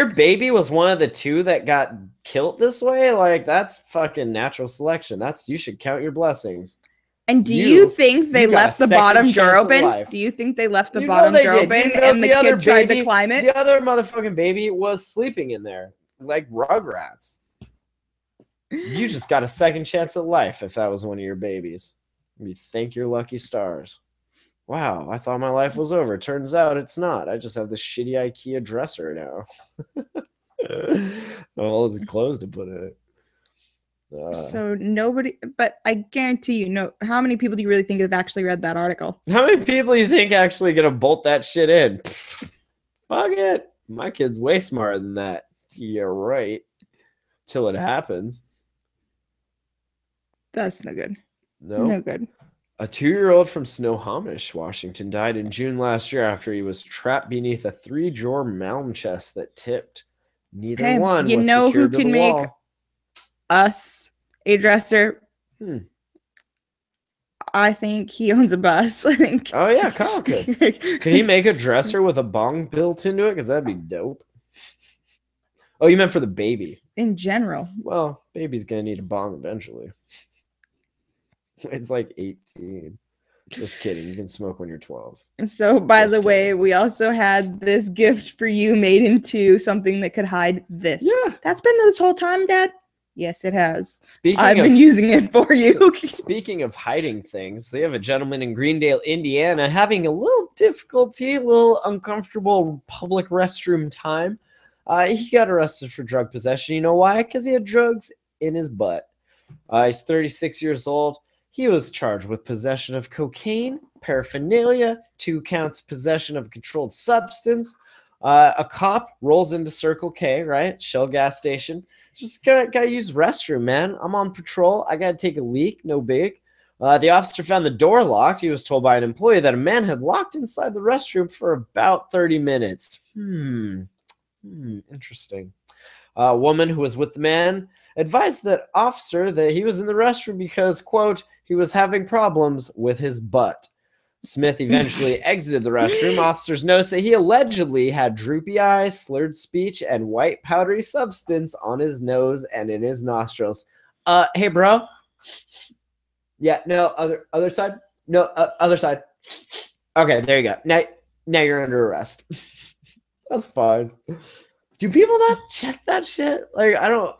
[SPEAKER 1] baby was one of the 2 that got killed this way, that's fucking natural selection. You should count your blessings.
[SPEAKER 2] And do you think they left the bottom door open? Do you think they left the bottom door open and the kid tried to climb it?
[SPEAKER 1] The other motherfucking baby was sleeping in there like Rugrats. You just got a second chance at life if that was one of your babies. You thank your lucky stars. Wow, I thought my life was over. Turns out it's not. I just have this shitty IKEA dresser now. Well, it's clothes to put in it.
[SPEAKER 2] So nobody, but I guarantee you, no. How many people do you really think have actually read that article?
[SPEAKER 1] How many people you think actually gonna bolt that shit in? Fuck it. My kid's way smarter than that. You're right. Till it happens.
[SPEAKER 2] That's no good.
[SPEAKER 1] No.
[SPEAKER 2] No good.
[SPEAKER 1] A 2-year-old from Snohomish, Washington, died in June last year after he was trapped beneath a 3-drawer mound chest that tipped. Neither
[SPEAKER 2] Hey,
[SPEAKER 1] one
[SPEAKER 2] you
[SPEAKER 1] was
[SPEAKER 2] know who
[SPEAKER 1] secured to
[SPEAKER 2] can
[SPEAKER 1] the
[SPEAKER 2] make
[SPEAKER 1] wall.
[SPEAKER 2] us a dresser? I think he owns a bus. I think.
[SPEAKER 1] Oh yeah, Kyle could. Can he make a dresser with a bong built into it? Because that'd be dope. Oh, you meant for the baby?
[SPEAKER 2] In general.
[SPEAKER 1] Well, baby's gonna need a bong eventually. It's like 18. Just kidding. You can smoke when you're 12.
[SPEAKER 2] So, by
[SPEAKER 1] Just
[SPEAKER 2] the way,
[SPEAKER 1] kidding.
[SPEAKER 2] we also had this gift for you made into something that could hide this.
[SPEAKER 1] Yeah.
[SPEAKER 2] That's been this whole time, Dad? Yes, it has.
[SPEAKER 1] Speaking
[SPEAKER 2] I've
[SPEAKER 1] of
[SPEAKER 2] been using it for you.
[SPEAKER 1] speaking of hiding things, they have a gentleman in Greendale, Indiana, having a little difficulty, a little uncomfortable public restroom time. He got arrested for drug possession. You know why? Because he had drugs in his butt. He's 36 years old. He was charged with possession of cocaine, paraphernalia, 2 counts possession of a controlled substance. A cop rolls into Circle K, right? Shell gas station. Just gotta use the restroom, man. I'm on patrol. I gotta take a leak. No big. The officer found the door locked. He was told by an employee that a man had locked inside the restroom for about 30 minutes. Interesting. A woman who was with the man advised that officer that he was in the restroom because, quote, he was having problems with his butt. Smith eventually exited the restroom. Officers noticed that he allegedly had droopy eyes, slurred speech, and white powdery substance on his nose and in his nostrils. Hey, bro. Yeah, no, other side. No, other side. Okay, there you go. Now you're under arrest. That's fine. Do people not check that shit? Like, I don't.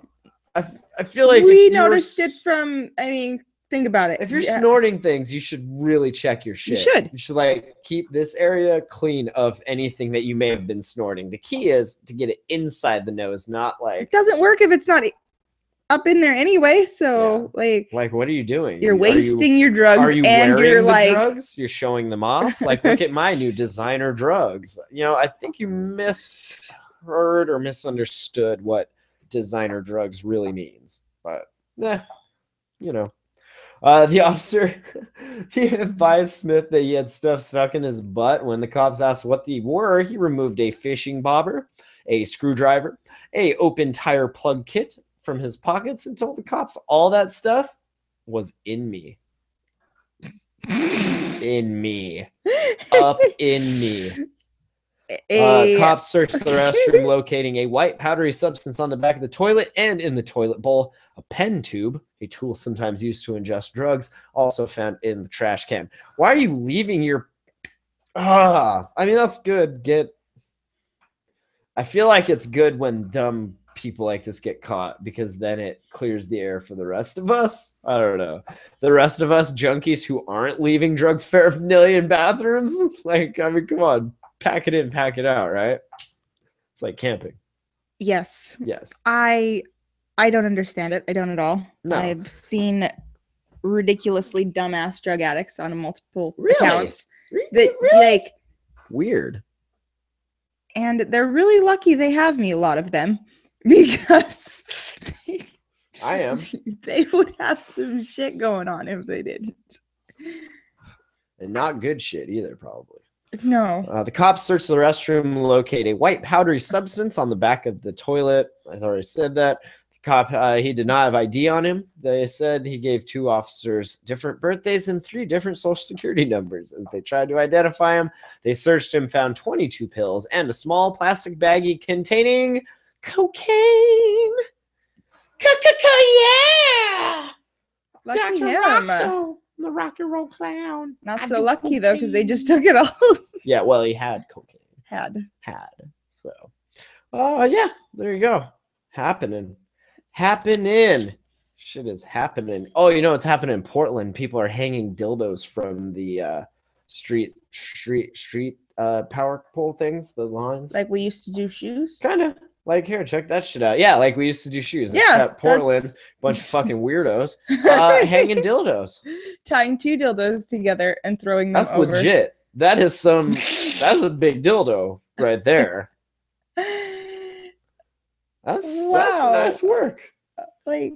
[SPEAKER 1] I feel like
[SPEAKER 2] we noticed it from. I mean, think about it.
[SPEAKER 1] If you're snorting things, you should really check your shit. You should like keep this area clean of anything that you may have been snorting. The key is to get it inside the nose, not like.
[SPEAKER 2] It doesn't work if it's not up in there anyway. So
[SPEAKER 1] like what are you doing?
[SPEAKER 2] You're wasting your drugs.
[SPEAKER 1] Are you
[SPEAKER 2] and
[SPEAKER 1] wearing
[SPEAKER 2] you're
[SPEAKER 1] the
[SPEAKER 2] like
[SPEAKER 1] drugs? You're showing them off. Like, look at my new designer drugs. You know, I think you misheard or misunderstood what designer drugs really means. But you know. The officer he advised Smith that he had stuff stuck in his butt. When the cops asked what they were, he removed a fishing bobber, a screwdriver, a open tire plug kit from his pockets and told the cops all that stuff was in me. In me. Up in me. Cops searched the restroom, locating a white powdery substance on the back of the toilet and in the toilet bowl. A pen tube, a tool sometimes used to ingest drugs, also found in the trash can. Why are you leaving your... I mean, that's good. I feel like it's good when dumb people like this get caught because then it clears the air for the rest of us. I don't know. The rest of us junkies who aren't leaving drug paraphernalia in bathrooms. Like, I mean, come on. Pack it in, pack it out, right? It's like camping.
[SPEAKER 2] Yes.
[SPEAKER 1] Yes.
[SPEAKER 2] I don't understand it. I don't at all.
[SPEAKER 1] No.
[SPEAKER 2] I've seen ridiculously dumbass drug addicts on multiple
[SPEAKER 1] Really?
[SPEAKER 2] accounts. That like
[SPEAKER 1] weird.
[SPEAKER 2] And they're really lucky they have me, a lot of them, because
[SPEAKER 1] I am.
[SPEAKER 2] They would have some shit going on if they didn't.
[SPEAKER 1] And not good shit either, probably.
[SPEAKER 2] No.
[SPEAKER 1] The cops searched the restroom, locate a white powdery substance on the back of the toilet. I already said that. The cop, he did not have ID on him. They said he gave 2 officers different birthdays and 3 different social security numbers. As they tried to identify him, they searched him, found 22 pills and a small plastic baggie containing cocaine. Yeah!
[SPEAKER 2] Lucky
[SPEAKER 1] Dr.
[SPEAKER 2] him.
[SPEAKER 1] Roxo, the rock and roll clown.
[SPEAKER 2] Not so lucky though, because they just took it all.
[SPEAKER 1] Yeah, well, he had cocaine.
[SPEAKER 2] Had.
[SPEAKER 1] So, yeah, there you go. Happening. Shit is happening. Oh, you know what's happening in Portland? People are hanging dildos from the street power pole things, the lines.
[SPEAKER 2] Like we used to do shoes?
[SPEAKER 1] Kind of. Like, here, check that shit out. Yeah, like we used to do shoes.
[SPEAKER 2] Yeah,
[SPEAKER 1] Except Portland,
[SPEAKER 2] that's-
[SPEAKER 1] bunch of fucking weirdos hanging dildos.
[SPEAKER 2] Tying 2 dildos together and throwing them
[SPEAKER 1] That's
[SPEAKER 2] over.
[SPEAKER 1] legit. That is some. That's a big dildo right there. That's
[SPEAKER 2] Wow.
[SPEAKER 1] nice work.
[SPEAKER 2] Like,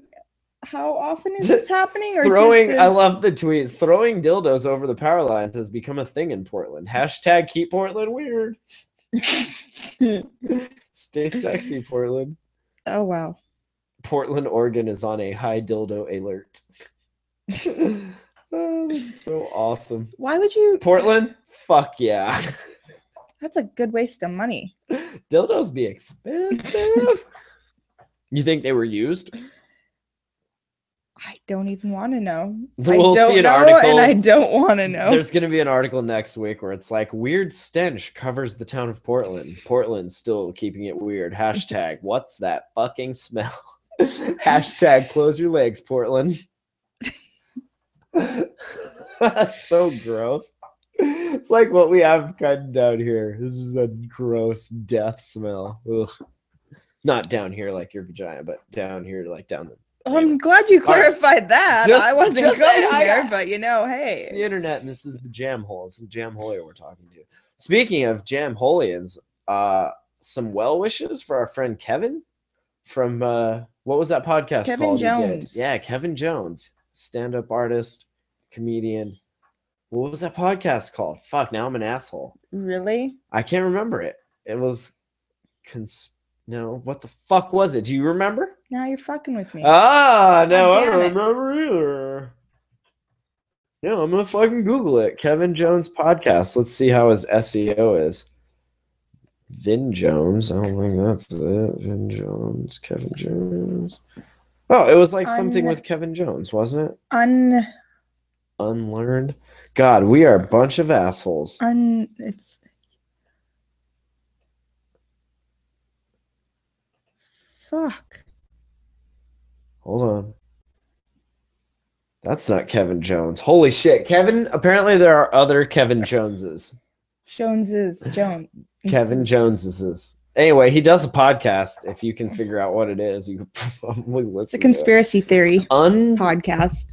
[SPEAKER 2] how often is this happening? Or
[SPEAKER 1] Throwing,
[SPEAKER 2] just
[SPEAKER 1] I
[SPEAKER 2] this-
[SPEAKER 1] love the tweets. Throwing dildos over the power lines has become a thing in Portland. Hashtag keep Portland weird. Stay sexy, Portland.
[SPEAKER 2] Oh wow.
[SPEAKER 1] Portland, Oregon is on a high dildo alert. Oh, that's so awesome.
[SPEAKER 2] Why would you?
[SPEAKER 1] Portland, fuck yeah.
[SPEAKER 2] That's a good waste of money.
[SPEAKER 1] Dildos be expensive. You think they were used?
[SPEAKER 2] I don't even want to know.
[SPEAKER 1] We'll
[SPEAKER 2] I don't
[SPEAKER 1] see an
[SPEAKER 2] know,
[SPEAKER 1] article.
[SPEAKER 2] and I don't want to know.
[SPEAKER 1] There's going to be an article next week where it's like weird stench covers the town of Portland. Portland's still keeping it weird. Hashtag what's that fucking smell? Hashtag close your legs, Portland. That's so gross. It's like what we have kind of down here. This is a gross death smell. Ugh. Not down here like your vagina, but down here like down the.
[SPEAKER 2] I'm glad you clarified that. I wasn't
[SPEAKER 1] just
[SPEAKER 2] going
[SPEAKER 1] saying,
[SPEAKER 2] there, but you know,
[SPEAKER 1] It's the
[SPEAKER 2] hey.
[SPEAKER 1] internet, and this is the Jamhole. This is Jamhole we're talking to. Speaking of Jamholians, some well wishes for our friend Kevin from what was that podcast
[SPEAKER 2] Kevin
[SPEAKER 1] called? he did?
[SPEAKER 2] Jones.
[SPEAKER 1] Yeah, Kevin Jones, stand-up artist, comedian. What was that podcast called? Fuck, now I'm an asshole.
[SPEAKER 2] Really?
[SPEAKER 1] I can't remember it. It was no, what the fuck was it? Do you remember?
[SPEAKER 2] Now you're fucking with me.
[SPEAKER 1] No, I
[SPEAKER 2] damn
[SPEAKER 1] don't
[SPEAKER 2] it.
[SPEAKER 1] remember either. Yeah, I'm gonna fucking Google it. Kevin Jones podcast. Let's see how his SEO is. Vin Jones. I don't think that's it. Vin Jones. Kevin Jones. Oh, it was like something with Kevin Jones, wasn't it? Unlearned. God, we are a bunch of assholes.
[SPEAKER 2] It's fuck.
[SPEAKER 1] Hold on. That's not Kevin Jones. Holy shit. Kevin, apparently there are other Kevin Joneses.
[SPEAKER 2] Jones.
[SPEAKER 1] Kevin Joneses. Anyway, he does a podcast. If you can figure out what it is, you could probably listen.
[SPEAKER 2] It's a conspiracy theory
[SPEAKER 1] to it.
[SPEAKER 2] podcast.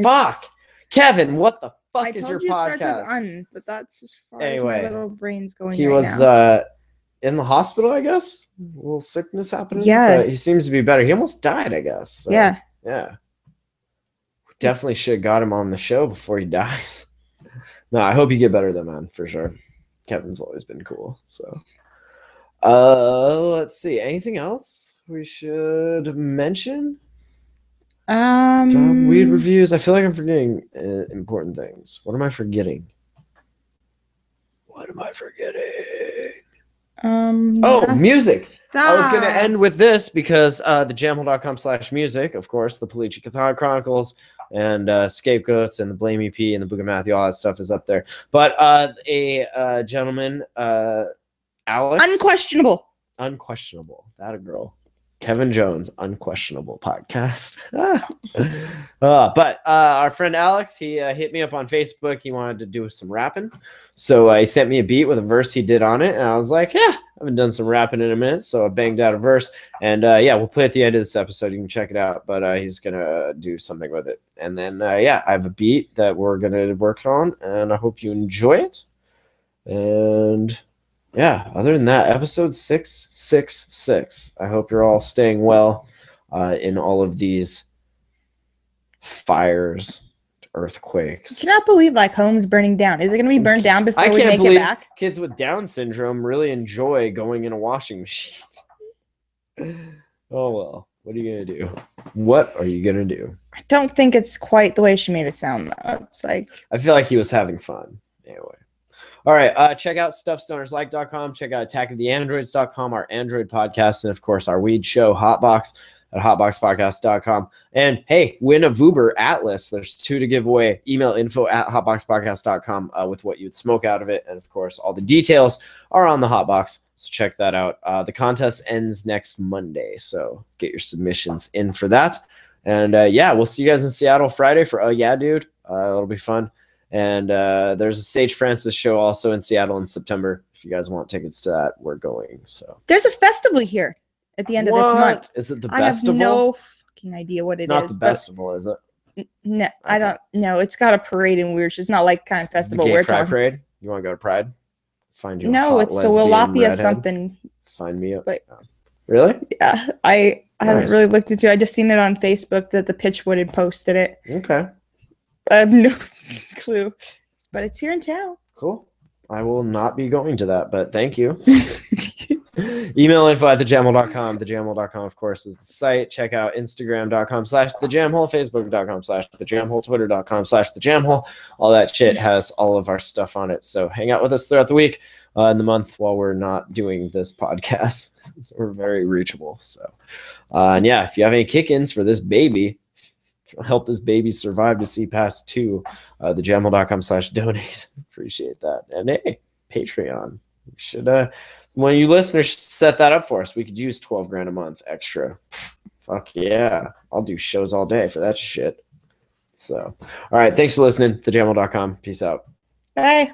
[SPEAKER 1] Fuck. Kevin, what the fuck
[SPEAKER 2] I
[SPEAKER 1] is
[SPEAKER 2] told
[SPEAKER 1] your
[SPEAKER 2] you it starts
[SPEAKER 1] podcast?
[SPEAKER 2] with but that's as far
[SPEAKER 1] Anyway,
[SPEAKER 2] as my little brain's going.
[SPEAKER 1] He
[SPEAKER 2] right
[SPEAKER 1] was
[SPEAKER 2] now.
[SPEAKER 1] in the hospital, I guess. A little sickness happening.
[SPEAKER 2] Yeah.
[SPEAKER 1] But he seems to be better. He almost died, I guess. So,
[SPEAKER 2] Yeah.
[SPEAKER 1] Yeah. Definitely should have got him on the show before he dies. No, I hope you get better though, man, for sure. Kevin's always been cool. So let's see. Anything else we should mention? Top weed reviews. I feel like I'm forgetting important things. What am I forgetting? Music. I was going to end with this because the jamhole.com/music, of course, the Police Cathon Chronicles and Scapegoats and the Blame EP and the Book of Matthew, all that stuff is up there. But a gentleman, Alex. Unquestionable. That a girl. Kevin Jones, Unquestionable podcast. But our friend Alex, he hit me up on Facebook. He wanted to do some rapping. So he sent me a beat with a verse he did on it. And I was like, yeah, I haven't done some rapping in a minute. So I banged out a verse. And yeah, we'll play at the end of this episode. You can check it out. But he's going to do something with it. And then, yeah, I have a beat that we're going to work on. And I hope you enjoy it. And yeah, other than that, episode 666. I hope you're all staying well in all of these fires, earthquakes.
[SPEAKER 2] I cannot believe like homes burning down. Is it going to be burned down before we make it back?
[SPEAKER 1] Kids with Down syndrome really enjoy going in a washing machine. Oh well, what are you gonna do? What are you gonna do?
[SPEAKER 2] I don't think it's quite the way she made it sound though. It's like
[SPEAKER 1] I feel like he was having fun. Anyway. All right, check out stuffstonerslike.com. Check out attackoftheandroids.com, our Android podcast, and of course our weed show, Hotbox, at hotboxpodcast.com. And hey, win a Vuber Atlas. There's 2 to give away. Email info@hotboxpodcast.com with what you'd smoke out of it. And of course, all the details are on the Hotbox. So check that out. The contest ends next Monday. So get your submissions in for that. And yeah, we'll see you guys in Seattle Friday for Oh Yeah, Dude. It'll be fun. And there's a Sage Francis show also in Seattle in September. if you guys want tickets to that, we're going. So
[SPEAKER 2] There's a festival here at the end of this month.
[SPEAKER 1] Is it the
[SPEAKER 2] I have
[SPEAKER 1] festival?
[SPEAKER 2] no fucking idea what
[SPEAKER 1] It's
[SPEAKER 2] it
[SPEAKER 1] not
[SPEAKER 2] is.
[SPEAKER 1] the festival, is it?
[SPEAKER 2] No,
[SPEAKER 1] Okay.
[SPEAKER 2] I don't know. It's got a parade and weird. It's not like kind of
[SPEAKER 1] It's the
[SPEAKER 2] festival
[SPEAKER 1] gay
[SPEAKER 2] we're
[SPEAKER 1] pride
[SPEAKER 2] talking.
[SPEAKER 1] parade. You want to go to Pride? Find you a
[SPEAKER 2] No,
[SPEAKER 1] hot
[SPEAKER 2] it's the
[SPEAKER 1] lesbian
[SPEAKER 2] Willapia
[SPEAKER 1] redhead.
[SPEAKER 2] something.
[SPEAKER 1] Find me up.
[SPEAKER 2] But-
[SPEAKER 1] Really?
[SPEAKER 2] Yeah, I haven't
[SPEAKER 1] Nice.
[SPEAKER 2] really looked into it. I just seen it on Facebook that the Pitchwood had posted it.
[SPEAKER 1] Okay.
[SPEAKER 2] I have no clue, but it's here in town.
[SPEAKER 1] Cool. I will not be going to that, but thank you. Email info@thejamhole.com. Thejamhole.com, of course, is the site. Check out Instagram.com/thejamhole, Facebook.com/thejamhole, Twitter.com/thejamhole. All that shit has all of our stuff on it. So hang out with us throughout the week in the month while we're not doing this podcast. We're very reachable. So, and yeah, if you have any kick-ins for this baby, help this baby survive to see past 2, thejamhole.com/donate. Appreciate that. And hey, Patreon. We should when you listeners set that up for us, we could use 12 grand a month extra. Fuck yeah. I'll do shows all day for that shit. So all right, thanks for listening. Thejamhole.com. Peace out.
[SPEAKER 2] Bye.